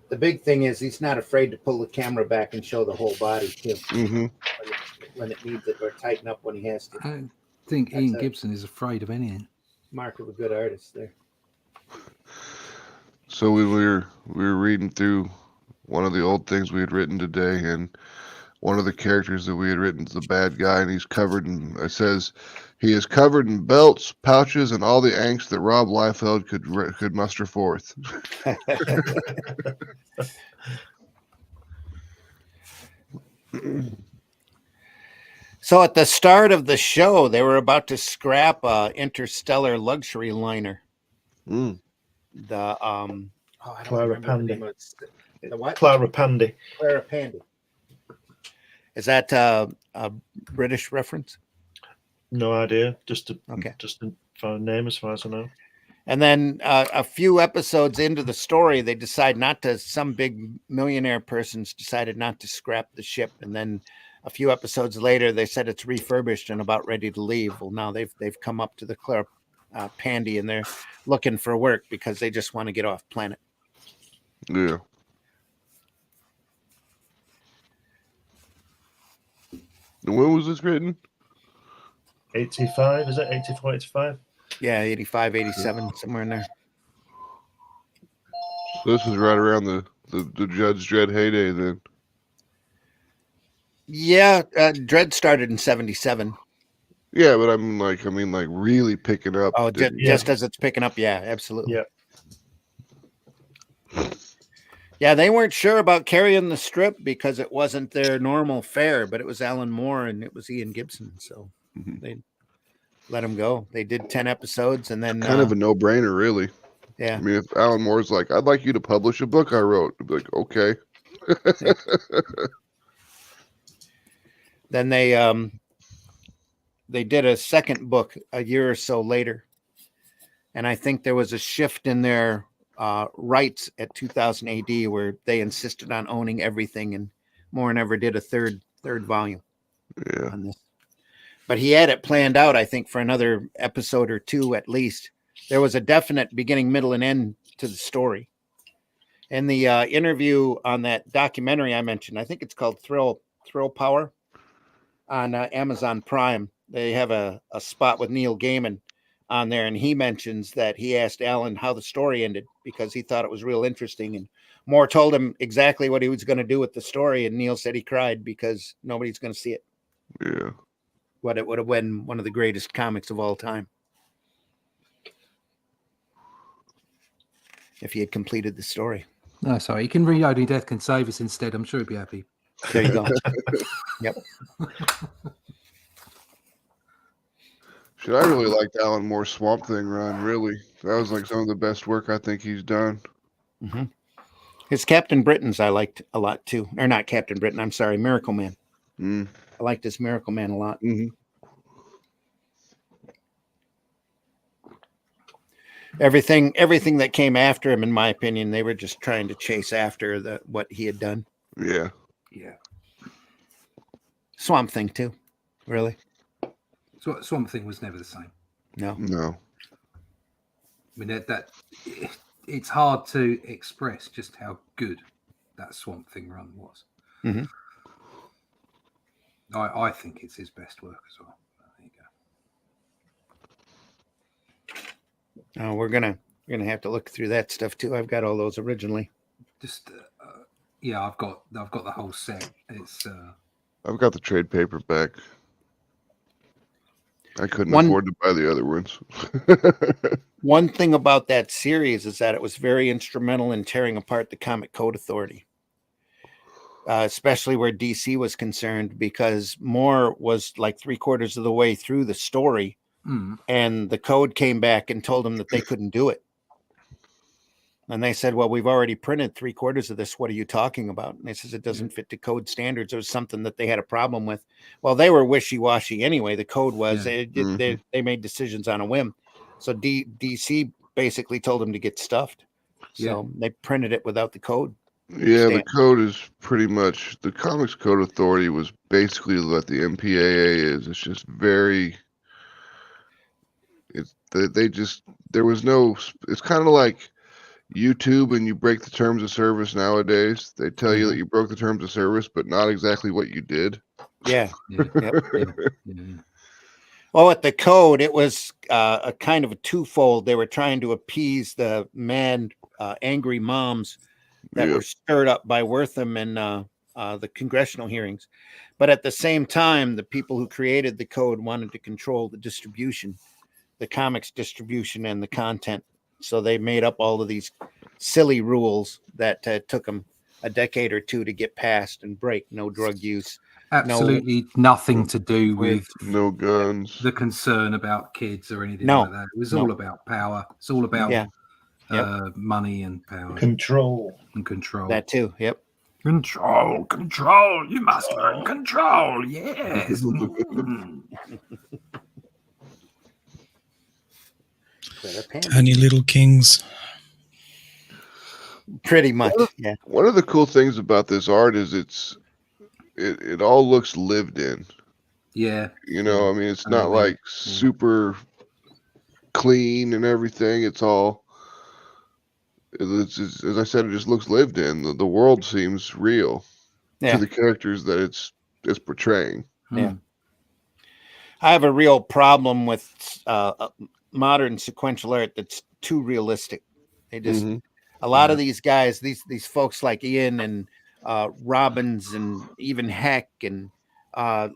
S1: The big thing is he's not afraid to pull the camera back and show the whole body too
S5: Mm-hmm.
S1: when it needs it, or tighten up when he has to.
S2: I don't think
S1: That's
S2: Ian
S1: a-
S2: Gibson is afraid of anything.
S1: Mark of a good artist there.
S5: So when we were reading through one of the old things we had written today, and one of the characters that we had written is the bad guy, and he's covered in, it says, he is covered in belts, pouches, and all the angst that Rob Liefeld could muster forth.
S1: So at the start of the show, they were about to scrap a interstellar luxury liner.
S5: Mm.
S1: The I don't
S3: Clara
S1: remember the
S3: Pandy.
S1: name of it. The what?
S3: Clara Pandy.
S1: Clara Pandy. Is that a British reference?
S3: No idea. Just a phone name, as far as I know.
S1: And then a few episodes into the story, they decide not to. Some big millionaire persons decided not to scrap the ship, and then a few episodes later, they said it's refurbished and about ready to leave. Well, now they've come up to the Clara Pandy, and they're looking for work because they just want to get off planet.
S5: Yeah. And when was this written?
S3: 85, is it? 84, 85?
S1: Yeah, 85, 87, somewhere in there.
S5: So this was right around the Judge Dredd heyday then.
S1: Yeah, Dredd started in 77.
S5: Yeah, but I mean like really picking up.
S1: Oh,
S5: didn't it?
S1: just as it's picking up. Yeah, absolutely.
S3: Yeah.
S1: Yeah, they weren't sure about carrying the strip because it wasn't their normal fare, but it was Alan Moore and it was Ian Gibson. So
S5: Mhm.
S1: they let him go. They did 10 episodes and then
S5: Kind of a no-brainer, really.
S1: yeah.
S5: I mean, if Alan Moore's like, I'd like you to publish a book I wrote, I'd be like, okay.
S1: Then they did a second book a year or so later. And I think there was a shift in their rights at 2000 AD where they insisted on owning everything, and Moore never did a third volume
S5: Yeah.
S1: on this. But he had it planned out, I think, for another episode or two at least. There was a definite beginning, middle, and end to the story. In the interview on that documentary I mentioned, I think it's called Thrill Power on Amazon Prime. They have a spot with Neil Gaiman on there, and he mentions that he asked Alan how the story ended because he thought it was real interesting, and Moore told him exactly what he was going to do with the story, and Neil said he cried because nobody's going to see it.
S5: Yeah.
S1: What it would have been one of the greatest comics of all time if he had completed the story.
S2: No, sorry. You can read Only Death Can Save Us instead. I'm sure he'd be happy.
S1: There you go. Yep.
S5: Shit, I really liked Alan Moore's Swamp Thing run, really. That was like some of the best work I think he's done.
S1: Mm-hmm. His Captain Britain's I liked a lot too. Or not Captain Britain, I'm sorry, Miracle Man.
S5: Mm.
S1: I liked his Miracle Man a lot.
S5: Mm-hmm.
S1: Everything that came after him, in my opinion, they were just trying to chase after what he had done.
S5: Yeah.
S2: Yeah.
S1: Swamp Thing too, really?
S2: So Swamp Thing was never the same.
S1: No.
S5: No.
S2: I mean, it's hard to express just how good that Swamp Thing run was.
S1: Mm-hmm.
S2: I think it's his best work as well. There you go.
S1: We're gonna have to look through that stuff too. I've got all those originally.
S2: Just yeah, I've got the whole set. It's
S5: I've got the trade paperback. I couldn't afford to buy the other ones.
S1: One thing about that series is that it was very instrumental in tearing apart the Comic Code Authority, especially where DC was concerned, because Moore was like 3/4 of the way through the story, and the code came back and told them that they couldn't do it. And they said, well, we've already printed 3/4 of this. What are you talking about? And they says, it doesn't fit to code standards. It was something that they had a problem with. Well, they were wishy-washy anyway. The code was, they made decisions on a whim. So DC basically told them to get stuffed. So they printed it without the code.
S5: Yeah, the
S1: Stamp.
S5: code is pretty much the Comics Code Authority was basically what the MPAA is. It's just very. They just there was no. It's kind of like YouTube and you break the terms of service nowadays. They tell you that you broke the terms of service, but not exactly what you did.
S1: Yeah.
S2: Yeah.
S1: Yep.
S2: Yeah.
S1: Well, with the code, it was a kind of a twofold. They were trying to appease the mad, angry moms that
S5: Yep.
S1: were stirred up by Wortham and the congressional hearings. But at the same time, the people who created the code wanted to control the distribution, the comics distribution and the content. So they made up all of these silly rules that took them a decade or two to get past and break. No drug use.
S2: Absolutely nothing to do with
S5: No guns.
S2: the concern about kids or anything
S1: No.
S2: like that. It was
S1: No.
S2: all about power. It's all about
S1: Yeah. Yep.
S2: money and power
S3: Control.
S2: and control.
S1: That too. Yep.
S2: Control. You must learn control. Yes.
S4: Tiny little kings.
S1: Pretty much. Yeah.
S5: One of the cool things about this art is it all looks lived in.
S2: Yeah.
S5: You know, I mean, it's
S2: I
S5: not
S2: agree.
S5: like super clean and everything. It's all, as I said, it just looks lived in. The world seems real
S1: Yeah.
S5: to the characters that it's portraying.
S1: Yeah. I have a real problem with modern sequential art that's too realistic. They just a lot of these guys, these folks like Ian and Robbins and even Heck and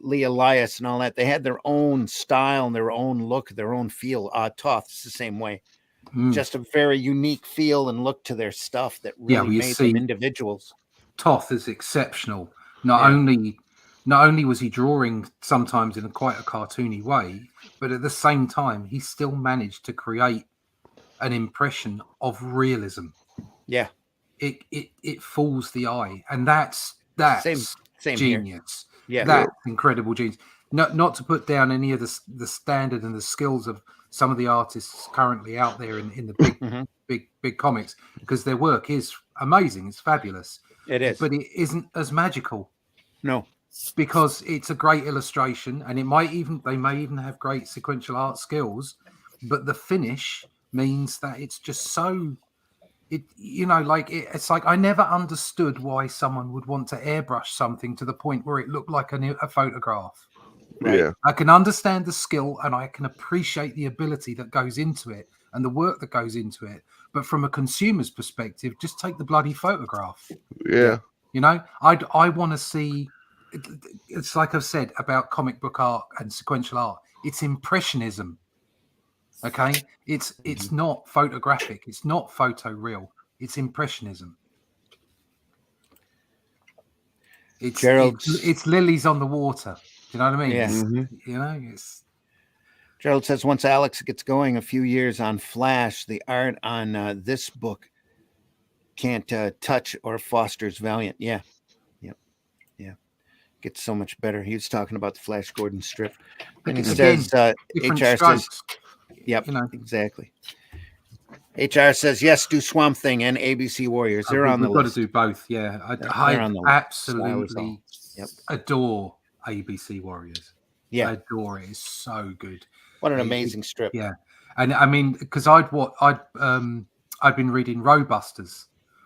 S1: Lee Elias and all that, they had their own style and their own look, their own feel. Toth's the same way. Just a very unique feel and look to their stuff that really made them individuals.
S2: Toth is exceptional. Not only was he drawing sometimes in quite a cartoony way, but at the same time he still managed to create an impression of realism.
S1: Yeah.
S2: It fools the eye, and that's
S1: same
S2: genius.
S1: Here. Yeah.
S2: That's incredible genius. Not to put down any of the standard and the skills of some of the artists currently out there in the big comics, because their work is amazing. It's fabulous.
S1: It is.
S2: But it isn't as magical.
S1: No.
S2: Because it's a great illustration, and they may even have great sequential art skills, but the finish means that it's just so it's like I never understood why someone would want to airbrush something to the point where it looked like a photograph.
S1: Right?
S5: Yeah.
S2: I can understand the skill and I can appreciate the ability that goes into it and the work that goes into it, but from a consumer's perspective, just take the bloody photograph.
S5: Yeah.
S2: You know, I want to see. It's like I've said about comic book art and sequential art. It's impressionism. Okay, it's not photographic. It's not photoreal. It's impressionism. It's lilies on the water. Do you know what I mean?
S1: Yeah.
S2: You know, it's.
S1: Gerald says once Alex gets going a few years on Flash, the art on this book can't touch or Foster's Valiant. Yeah. Gets so much better. He was talking about the Flash Gordon strip. And he says, HR says, yep, exactly. HR says, yes, do Swamp Thing and ABC Warriors. They're on the list.
S2: We've got to do both. Yeah. I absolutely adore ABC Warriors.
S1: Yeah.
S2: I adore it. It's so good.
S1: What an amazing strip.
S2: Yeah. And I mean, because I'd been reading Roadbusters,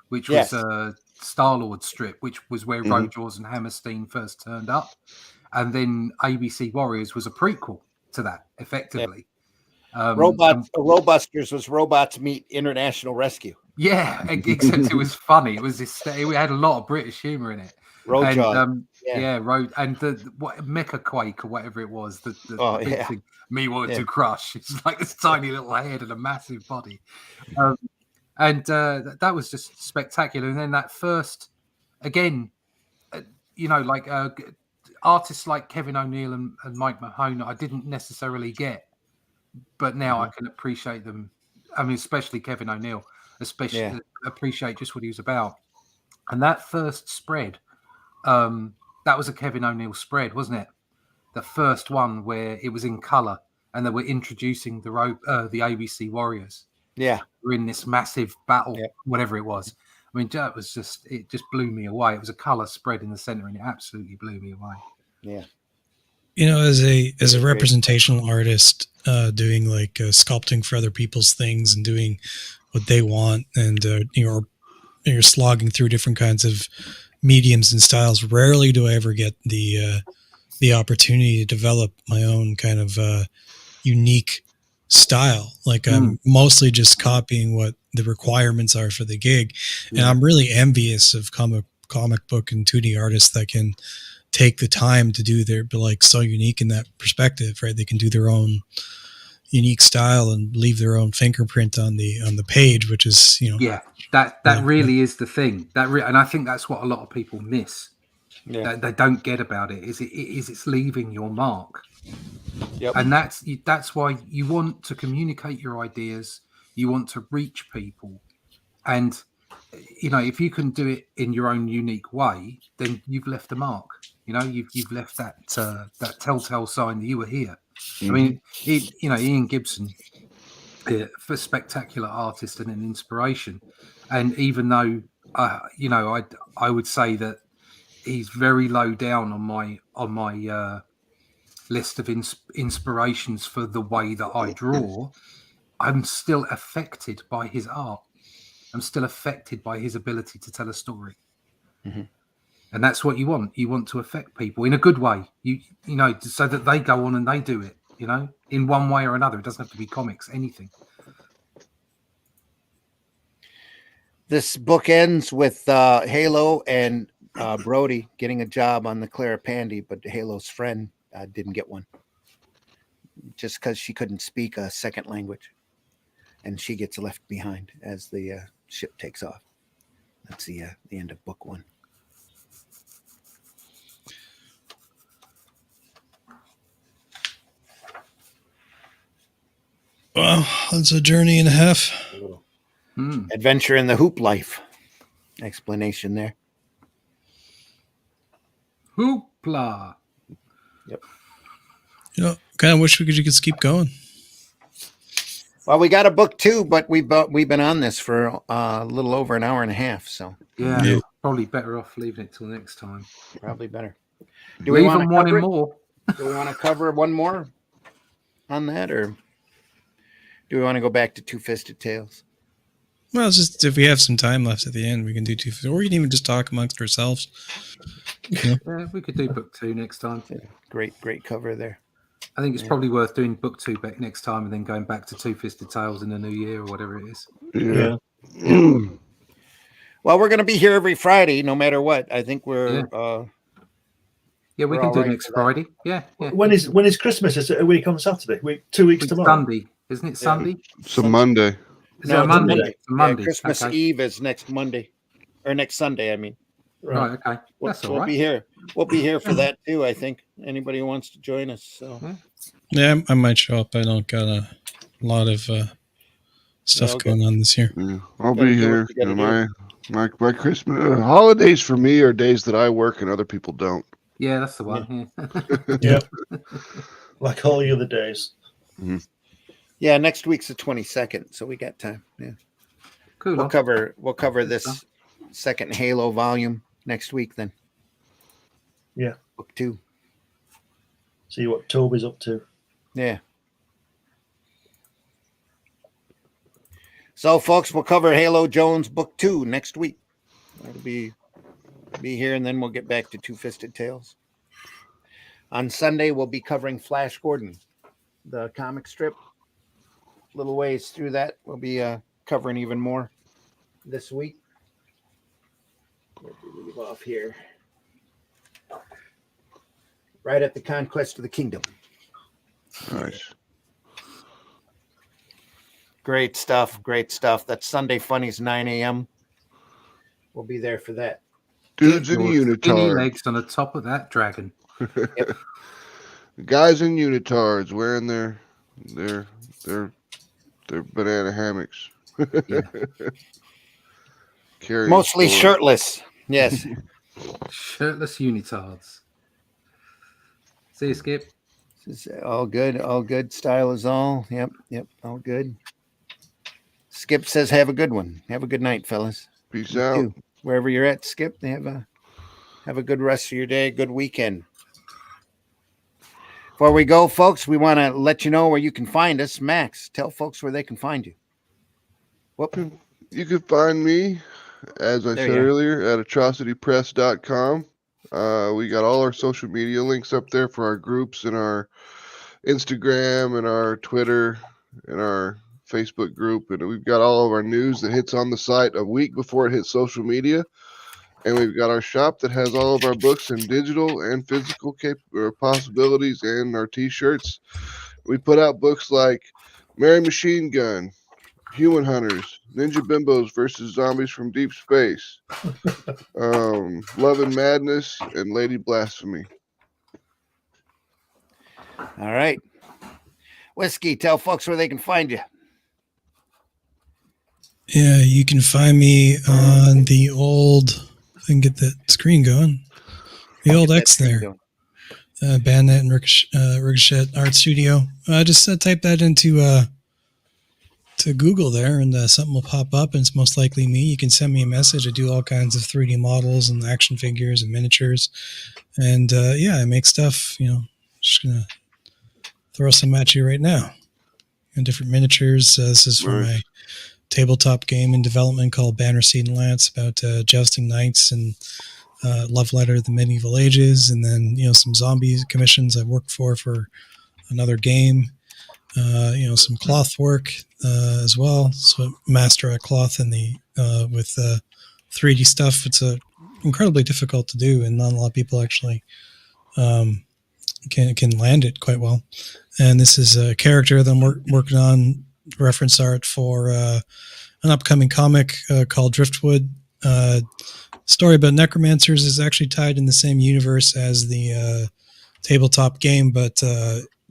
S2: which was a Star-Lord strip, which was where Rojaws and Hammerstein first turned up. And then ABC Warriors was a prequel to that, effectively.
S1: Roadbusters was Robots Meet International Rescue.
S2: Yeah, except it was funny. It was it had a lot of British humor in it.
S1: Roadjaw.
S2: And the Mecha Quake or whatever it was, the big thing. Me wanted to crush. It's like this tiny little head and a massive body. And that was just spectacular. And then that first, again, artists like Kevin O'Neill and Mike Mahone, I didn't necessarily get, but now I can appreciate them. I mean, especially Kevin O'Neill, appreciate just what he was about. And that first spread, that was a Kevin O'Neill spread, wasn't it? The first one where it was in color and they were introducing the ABC Warriors.
S1: Yeah.
S2: We're in this massive battle, whatever it was. I mean, that was it just blew me away. It was a color spread in the center, and it absolutely blew me away.
S1: Yeah.
S4: You know, as a representational artist, doing like sculpting for other people's things and doing what they want, and you're slogging through different kinds of mediums and styles. Rarely do I ever get the opportunity to develop my own kind of unique style. Like I'm mostly just copying what the requirements are for the gig, and I'm really envious of comic book and 2D artists that can take the time to do their, but like so unique in that perspective, right? They can do their own unique style and leave their own fingerprint on the page, which is, you know,
S2: that really is the thing and I think that's what a lot of people miss. That they don't get about it is it's leaving your mark.
S1: Yep.
S2: And that's why you want to communicate your ideas, you want to reach people, and you know, if you can do it in your own unique way, then you've left a mark. You know, you've left that telltale sign that you were here. I mean, Ian Gibson, for spectacular artist and an inspiration, and even though I would say that he's very low down on my list of inspirations for the way that I draw, I'm still affected by his art. I'm still affected by his ability to tell a story. And that's what you want. You want to affect people in a good way, you know, so that they go on and they do it, you know, in one way or another. It doesn't have to be comics, anything.
S1: This book ends with Halo and Brody getting a job on the Clara Pandy, but Halo's friend didn't get one just because she couldn't speak a second language, and she gets left behind as the ship takes off. That's the end of book 1.
S4: Well, it's a journey and a half.
S1: Adventure in the Hoop Life. Explanation there.
S2: Hoopla.
S1: Yep.
S4: You know, kind of wish we could just keep going.
S1: Well, we got a book 2, but we've been on this for a little over an hour and a half, so
S2: Yeah. Probably better off leaving it till next time.
S1: probably better. Do we
S2: Leave
S1: want
S2: them
S1: to
S2: wanting
S1: cover it?
S2: more?
S1: Do we want to cover one more on that, or do we want to go back to Two-Fisted Tales?
S4: Well, it's just if we have some time left at the end, we can do 2, or we can even just talk amongst ourselves.
S2: Yeah, we could do book 2 next time.
S1: Yeah, great cover there.
S2: I think it's probably worth doing book 2 back next time and then going back to Two-Fisted Tales in the new year or whatever it is.
S5: Yeah.
S1: Well, we're going to be here every Friday, no matter what. I think we're.
S2: Yeah, we
S1: We're
S2: can
S1: all
S2: do
S1: right
S2: next
S1: for that.
S2: Friday. Yeah.
S3: When is Christmas? Is it a week on Saturday? 2 weeks
S2: It's
S3: tomorrow.
S2: Sunday, isn't it? Sunday?
S5: It's a Monday.
S2: Is
S1: No,
S2: it a
S1: it's
S2: Monday?
S3: Monday.
S2: It's a Monday.
S1: Christmas
S2: Okay.
S1: Eve is next Monday, or next Sunday. I mean,
S2: Right. Okay. That's all
S1: we'll
S2: right.
S1: be here. We'll be here for that too. I think anybody who wants to join us. So
S4: Yeah, I might show up. I don't got a lot of stuff
S1: Okay.
S4: going on this year.
S5: Yeah, I'll
S1: Gotta
S5: be
S1: do what
S5: here.
S1: you gotta
S5: My Christmas holidays for me are days that I work and other people don't.
S2: Yeah, that's the one.
S3: Yeah. Like all the other days.
S1: yeah, next week's the 22nd, so we got time. Yeah,
S2: Cool.
S1: we'll cover this second Halo volume next week. Then
S3: Yeah.
S1: book 2.
S3: See what Toby's up to.
S1: Yeah. So, folks, we'll cover Halo Jones book 2 next week. That'll be here, and then we'll get back to Two-Fisted Tales. On Sunday, we'll be covering Flash Gordon, the comic strip. Little ways through that, we'll be covering even more this week. Where do we leave off here? Right at the Conquest of the Kingdom.
S5: Nice.
S1: Great stuff. That's Sunday Funnies, 9 a.m. We'll be there for that.
S5: Dudes in
S2: Your skinny
S5: unitards.
S2: legs on the top of that dragon.
S5: Guys in unitards wearing their banana hammocks.
S2: Yeah.
S5: Carrying
S1: Mostly
S5: swords.
S1: shirtless. Yes.
S2: Shirtless unitards. See you, Skip.
S1: This is all good. Style is all. Yep. All good. Skip says, have a good one. Have a good night, fellas.
S5: Peace
S1: You
S5: out.
S1: too. Wherever you're at, Skip, have a good rest of your day, good weekend. Before we go, folks, we want to let you know where you can find us. Max, tell folks where they can find you. Whoop.
S5: You can find me, as I
S1: There
S5: said
S1: you are.
S5: earlier, at atrocitypress.com. We got all our social media links up there for our groups and our Instagram and our Twitter and our Facebook group. And we've got all of our news that hits on the site a week before it hits social media. And we've got our shop that has all of our books in digital and physical possibilities, and our t-shirts. We put out books like Mary Machine Gun, Human Hunters, Ninja Bimbos versus Zombies from Deep Space, Love and Madness, and Lady Blasphemy.
S1: All right. Whiskey, tell folks where they can find you.
S4: Yeah, you can find me on the old. If I can get that screen going. The old X there. Bandit and Ricochet Art Studio. Just type that into to Google there, and something will pop up, and it's most likely me. You can send me a message. I do all kinds of 3D models and action figures and miniatures, and I make stuff. Just gonna throw some at you right now. And different miniatures. This is for my tabletop game in development called Banner Seed and Lance, about jousting knights and love letter of the medieval ages, and then some zombie commissions I worked for another game. Some cloth work as well. So master at cloth in the with 3D stuff. It's incredibly difficult to do, and not a lot of people actually can land it quite well. And this is a character that I'm working on reference art for an upcoming comic called Driftwood. Story about necromancers is actually tied in the same universe as the tabletop game, but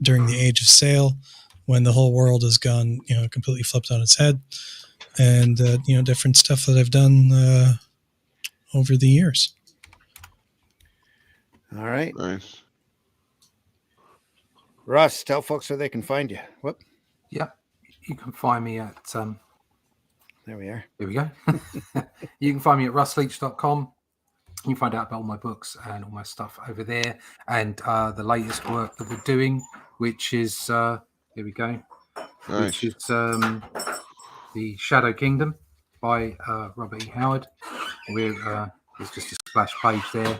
S4: during the Age of Sail, when the whole world has gone, completely flipped on its head, and different stuff that I've done over the years.
S1: All right.
S5: Nice.
S1: Russ, tell folks where they can find you. Whoop.
S2: Yeah, you can find me at
S1: There we are.
S2: here we go. You can find me at russleach.com. You can find out about all my books and all my stuff over there, and the latest work that we're doing, which is here we go,
S5: Nice.
S2: which is the Shadow Kingdom by Robert E. Howard. There's just a splash page there.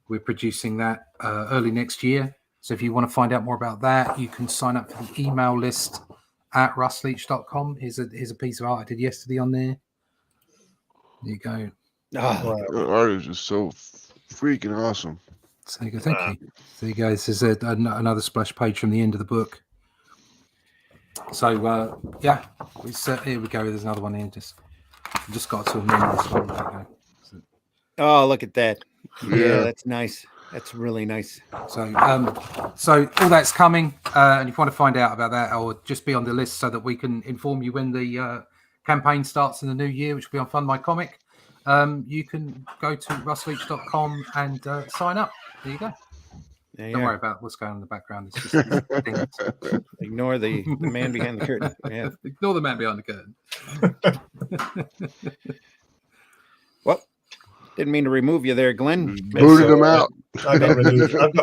S2: We're producing that early next year. So if you want to find out more about that, you can sign up for the email list at russleach.com. Here's a piece of art I did yesterday on there. There you go.
S1: Oh,
S5: Your art is just so freaking awesome.
S2: So there you go. Thank you. There you go. This is another splash page from the end of the book. So here we go. There's another one here. Just got to amend this one. There you go.
S1: oh, look at that. Yeah,
S5: Yeah.
S1: that's nice. That's really nice.
S2: So all that's coming, and if you want to find out about that, or just be on the list so that we can inform you when the campaign starts in the new year, which will be on Fund My Comic, you can go to russleach.com and sign up. There you go.
S1: There you
S2: Don't
S1: are.
S2: worry about what's going on in the background. It's just things.
S1: Ignore the man behind the curtain. Yeah.
S2: Ignore the man behind the curtain.
S1: Well, didn't mean to remove you there, Glenn.
S5: Booted him out.
S3: I got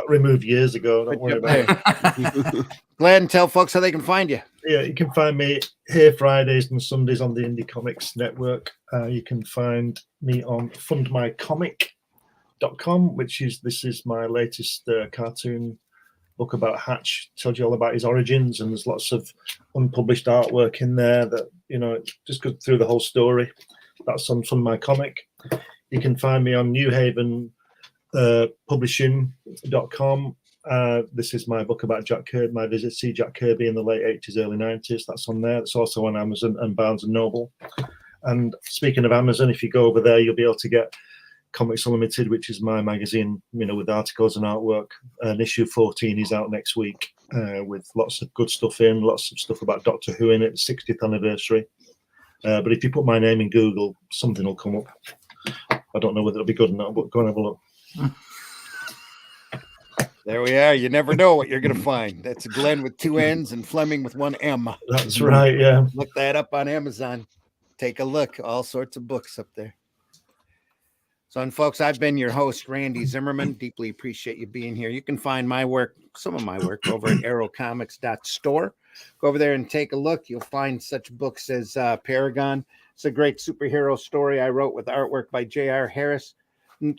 S3: removed years ago. Don't worry about it.
S1: Glenn, tell folks how they can find you.
S3: Yeah, you can find me here Fridays and Sundays on the Indie Comics Network. You can find me on fundmycomic.com, this is my latest cartoon book about Hatch. Tells you all about his origins, and there's lots of unpublished artwork in there that just go through the whole story. That's on Fund My Comic. You can find me on New Haven publishing.com. This is my book about Jack Kirby, my visit to see Jack Kirby in the late 80s, early 90s. That's on there. It's also on Amazon and Barnes & Noble. And speaking of Amazon, if you go over there, you'll be able to get Comics Unlimited, which is my magazine, with articles and artwork. And issue 14 is out next week with lots of good stuff in, lots of stuff about Doctor Who in it, 60th anniversary. But if you put my name in Google, something will come up. I don't know whether it'll be good or not, but go and have a look.
S1: There we are. You never know what you're going to find. That's Glenn with 2 N's and Fleming with 1 M.
S3: That's right, yeah.
S1: Look that up on Amazon. Take a look. All sorts of books up there. So, and folks, I've been your host, Randy Zimmerman. Deeply appreciate you being here. You can find my work, some of my work, over at aerocomics.store. Go over there and take a look. You'll find such books as Paragon. It's a great superhero story I wrote with artwork by J.R. Harris.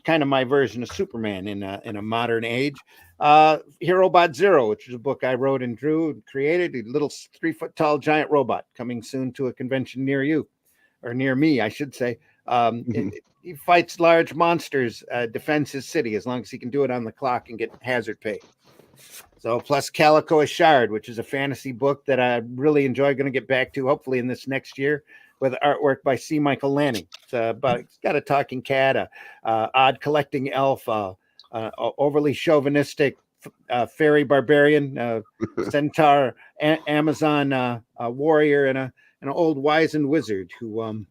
S1: Kind of my version of Superman in a modern age. HeroBot Zero, which is a book I wrote and drew and created. A little 3-foot tall giant robot coming soon to a convention near you, or near me, I should say. He fights large monsters, defends his city as long as he can do it on the clock and get hazard pay. So, plus Calico Ashard, which is a fantasy book that I really enjoy. Going to get back to hopefully in this next year, with artwork by C. Michael Lanning. It's got a talking cat, odd collecting elf, overly chauvinistic fairy barbarian, centaur, Amazon warrior, and an old wizened wizard who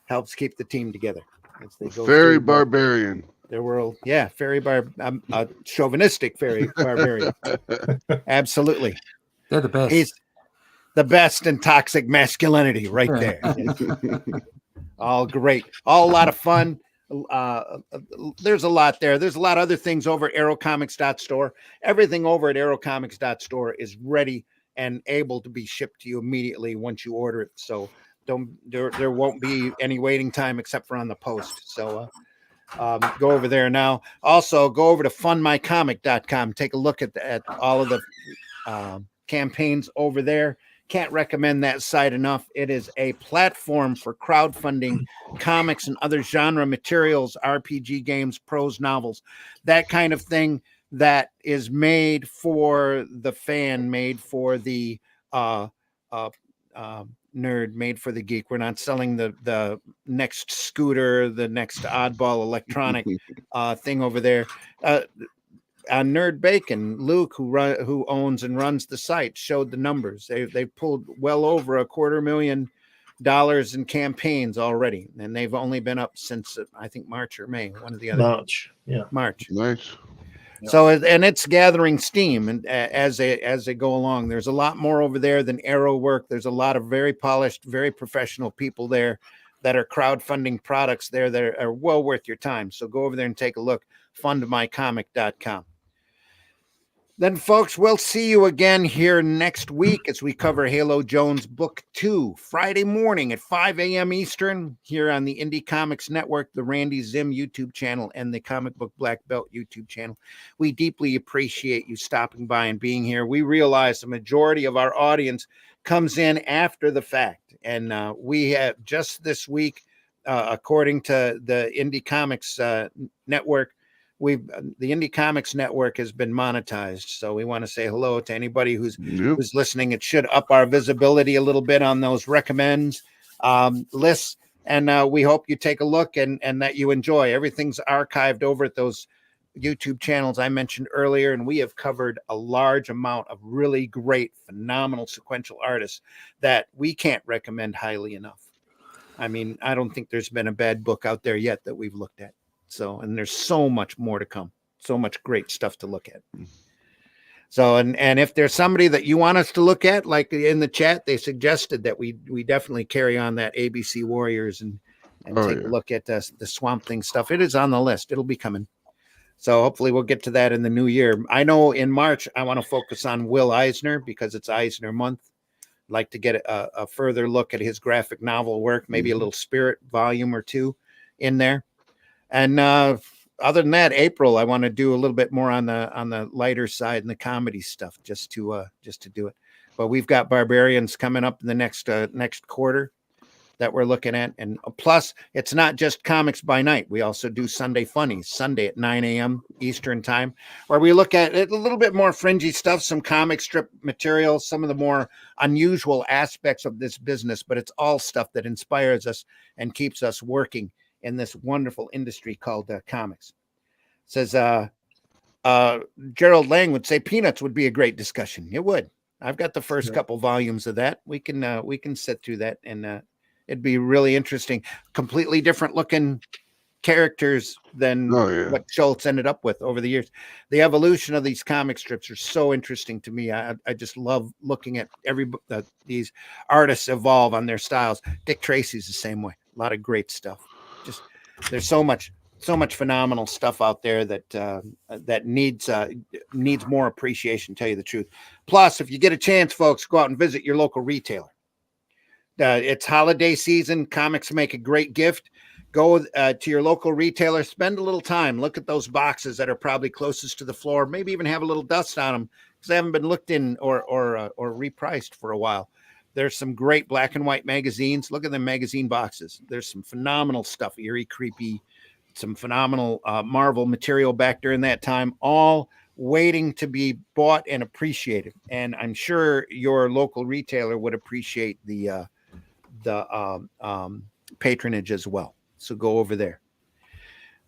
S1: helps keep the team together. As they go
S5: Fairy
S1: through
S5: barbarian.
S1: their world. Yeah, chauvinistic fairy barbarian. Absolutely.
S2: They're the best.
S1: He's the best in toxic masculinity right there. All great. All a lot of fun. There's a lot there. There's a lot of other things over at aerocomics.store. Everything over at aerocomics.store is ready and able to be shipped to you immediately once you order it. So there won't be any waiting time except for on the post. So go over there now. Also, go over to fundmycomic.com. Take a look at all of the campaigns over there. Can't recommend that site enough. It is a platform for crowdfunding comics and other genre materials, RPG games, prose novels, that kind of thing that is made for the fan, made for the nerd, made for the geek. We're not selling the next scooter, the next oddball electronic thing over there. Nerd Bacon, Luke, who owns and runs the site, showed the numbers. They pulled well over $250,000 in campaigns already, and they've only been up since I think March or May, one of the other.
S3: March, yeah,
S1: March.
S5: Nice.
S1: So, and it's gathering steam, and as they go along, there's a lot more over there than Arrow work. There's a lot of very polished, very professional people there that are crowdfunding products there that are well worth your time. So go over there and take a look. Fundmycomic.com. Then, folks, we'll see you again here next week as we cover Halo Jones Book 2, Friday morning at 5 a.m. Eastern, here on the Indie Comics Network, the Randy Zim YouTube channel, and the Comic Book Black Belt YouTube channel. We deeply appreciate you stopping by and being here. We realize the majority of our audience comes in after the fact, and we have just this week, according to the Indie Comics Network, the Indie Comics Network has been monetized. So we want to say hello to anybody who's listening. It should up our visibility a little bit on those recommends lists. And we hope you take a look and that you enjoy. Everything's archived over at those YouTube channels I mentioned earlier. And we have covered a large amount of really great, phenomenal sequential artists that we can't recommend highly enough. I mean, I don't think there's been a bad book out there yet that we've looked at. So, and there's so much more to come, so much great stuff to look at. So, and if there's somebody that you want us to look at, like in the chat, they suggested that we definitely carry on that ABC Warriors and take a look at the Swamp Thing stuff. It is on the list. It'll be coming. So hopefully we'll get to that in the new year. I know in March, I want to focus on Will Eisner because it's Eisner month. I'd like to get a further look at his graphic novel work, maybe a little Spirit volume or two in there. And other than that, April, I want to do a little bit more on the lighter side and the comedy stuff, just to do it. But we've got Barbarians coming up in the next quarter that we're looking at, and plus, it's not just Comics by Night. We also do Sunday Funnies, Sunday at 9 a.m. Eastern time, where we look at it, a little bit more fringy stuff, some comic strip material, some of the more unusual aspects of this business. But it's all stuff that inspires us and keeps us working in this wonderful industry called comics. Says Gerald Lang would say Peanuts would be a great discussion. It would. I've got the first couple volumes of that. We can sit through that, and it'd be really interesting. Completely different looking characters than what Schultz ended up with over the years. The evolution of these comic strips are so interesting to me. I just love looking at these artists evolve on their styles. Dick Tracy's the same way. A lot of great stuff. Just there's so much phenomenal stuff out there that needs more appreciation, tell you the truth. Plus, if you get a chance, folks, go out and visit your local retailer. It's holiday season. Comics make a great gift. Go to your local retailer, spend a little time, look at those boxes that are probably closest to the floor, maybe even have a little dust on them because they haven't been looked in or repriced for a while. There's some great black and white magazines. Look at the magazine boxes. There's some phenomenal stuff, eerie, creepy, some phenomenal Marvel material back during that time, all waiting to be bought and appreciated. And I'm sure your local retailer would appreciate the patronage as well. So go over there.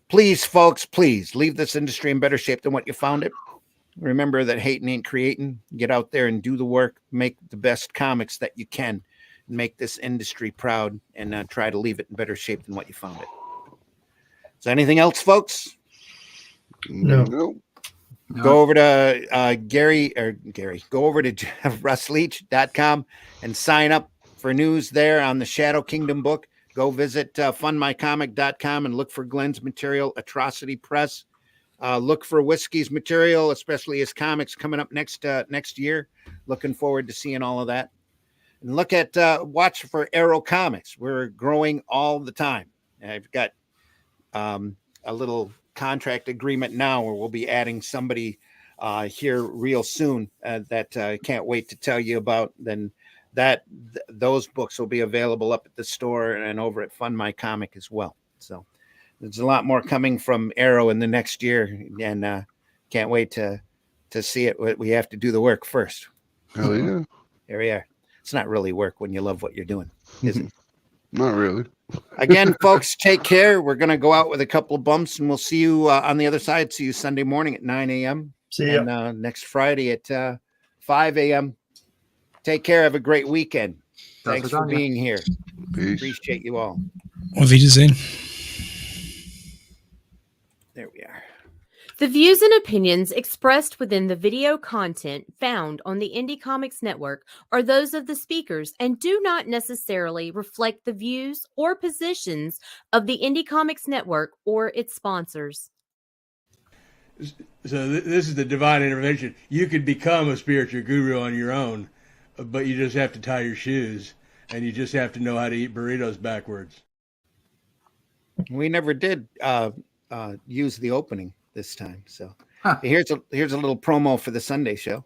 S1: Please, folks, please leave this industry in better shape than what you found it. Remember that hating ain't creating. Get out there and do the work. Make the best comics that you can. Make this industry proud and try to leave it in better shape than what you found it. Is there anything else, folks?
S3: No.
S1: Go over to go over to russleach.com and sign up for news there on the Shadow Kingdom book. Go visit fundmycomic.com and look for Glenn's material, Atrocity Press. Look for Whiskey's material, especially his comics coming up next year. Looking forward to seeing all of that. And look at watch for Arrow Comics. We're growing all the time. I've got a little contract agreement now where we'll be adding somebody here real soon that I can't wait to tell you about. Then those books will be available up at the store and over at Fund My Comic as well. So there's a lot more coming from Arrow in the next year, and can't wait to see it. We have to do the work first.
S5: Hell yeah.
S1: Here we are. It's not really work when you love what you're doing, is it?
S5: Not really.
S1: Again, folks, take care. We're going to go out with a couple of bumps, and we'll see you on the other side. See you Sunday morning at 9 a.m.
S3: See you.
S1: And next Friday at 5 a.m. Take care. Have a great weekend. Thanks for being here.
S5: Peace.
S1: Appreciate you all.
S4: Auf Wiedersehen.
S1: There we are.
S6: The views and opinions expressed within the video content found on the Indie Comics Network are those of the speakers and do not necessarily reflect the views or positions of the Indie Comics Network or its sponsors.
S7: So this is the divine intervention. You could become a spiritual guru on your own, but you just have to tie your shoes, and you just have to know how to eat burritos backwards.
S1: We never did use the opening this time, so here's a little promo for the Sunday show.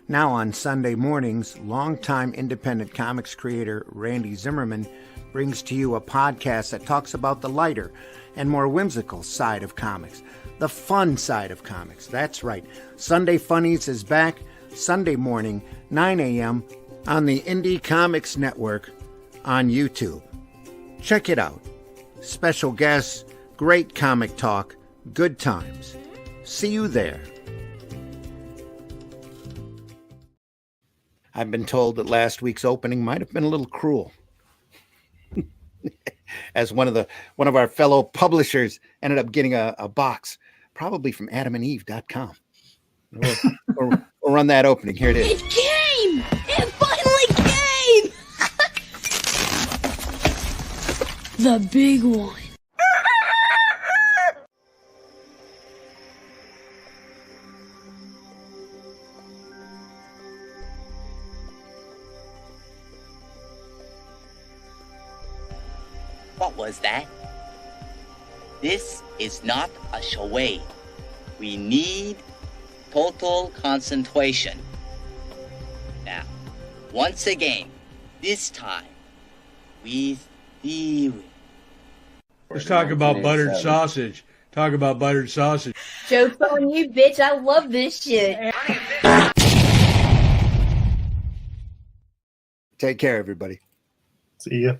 S1: Now on Sunday mornings, longtime independent comics creator Randy Zimmerman brings to you a podcast that talks about the lighter and more whimsical side of comics, the fun side of comics. That's right. Sunday Funnies is back Sunday morning, 9 a.m. on the Indie Comics Network on YouTube. Check it out. Special guests, great comic talk, good times. See you there. I've been told that last week's opening might have been a little cruel. As one of our fellow publishers ended up getting a box, probably from adamandeve.com. We'll run that opening. Here it is.
S8: It came! It finally came! The big one.
S9: What was that? This is not a charade. We need total concentration. Now, once again, this time, with theory.
S7: Let's talk about buttered sausage. Talk about buttered sausage.
S8: Joke's on you, bitch. I love this shit.
S1: Take care, everybody.
S3: See ya.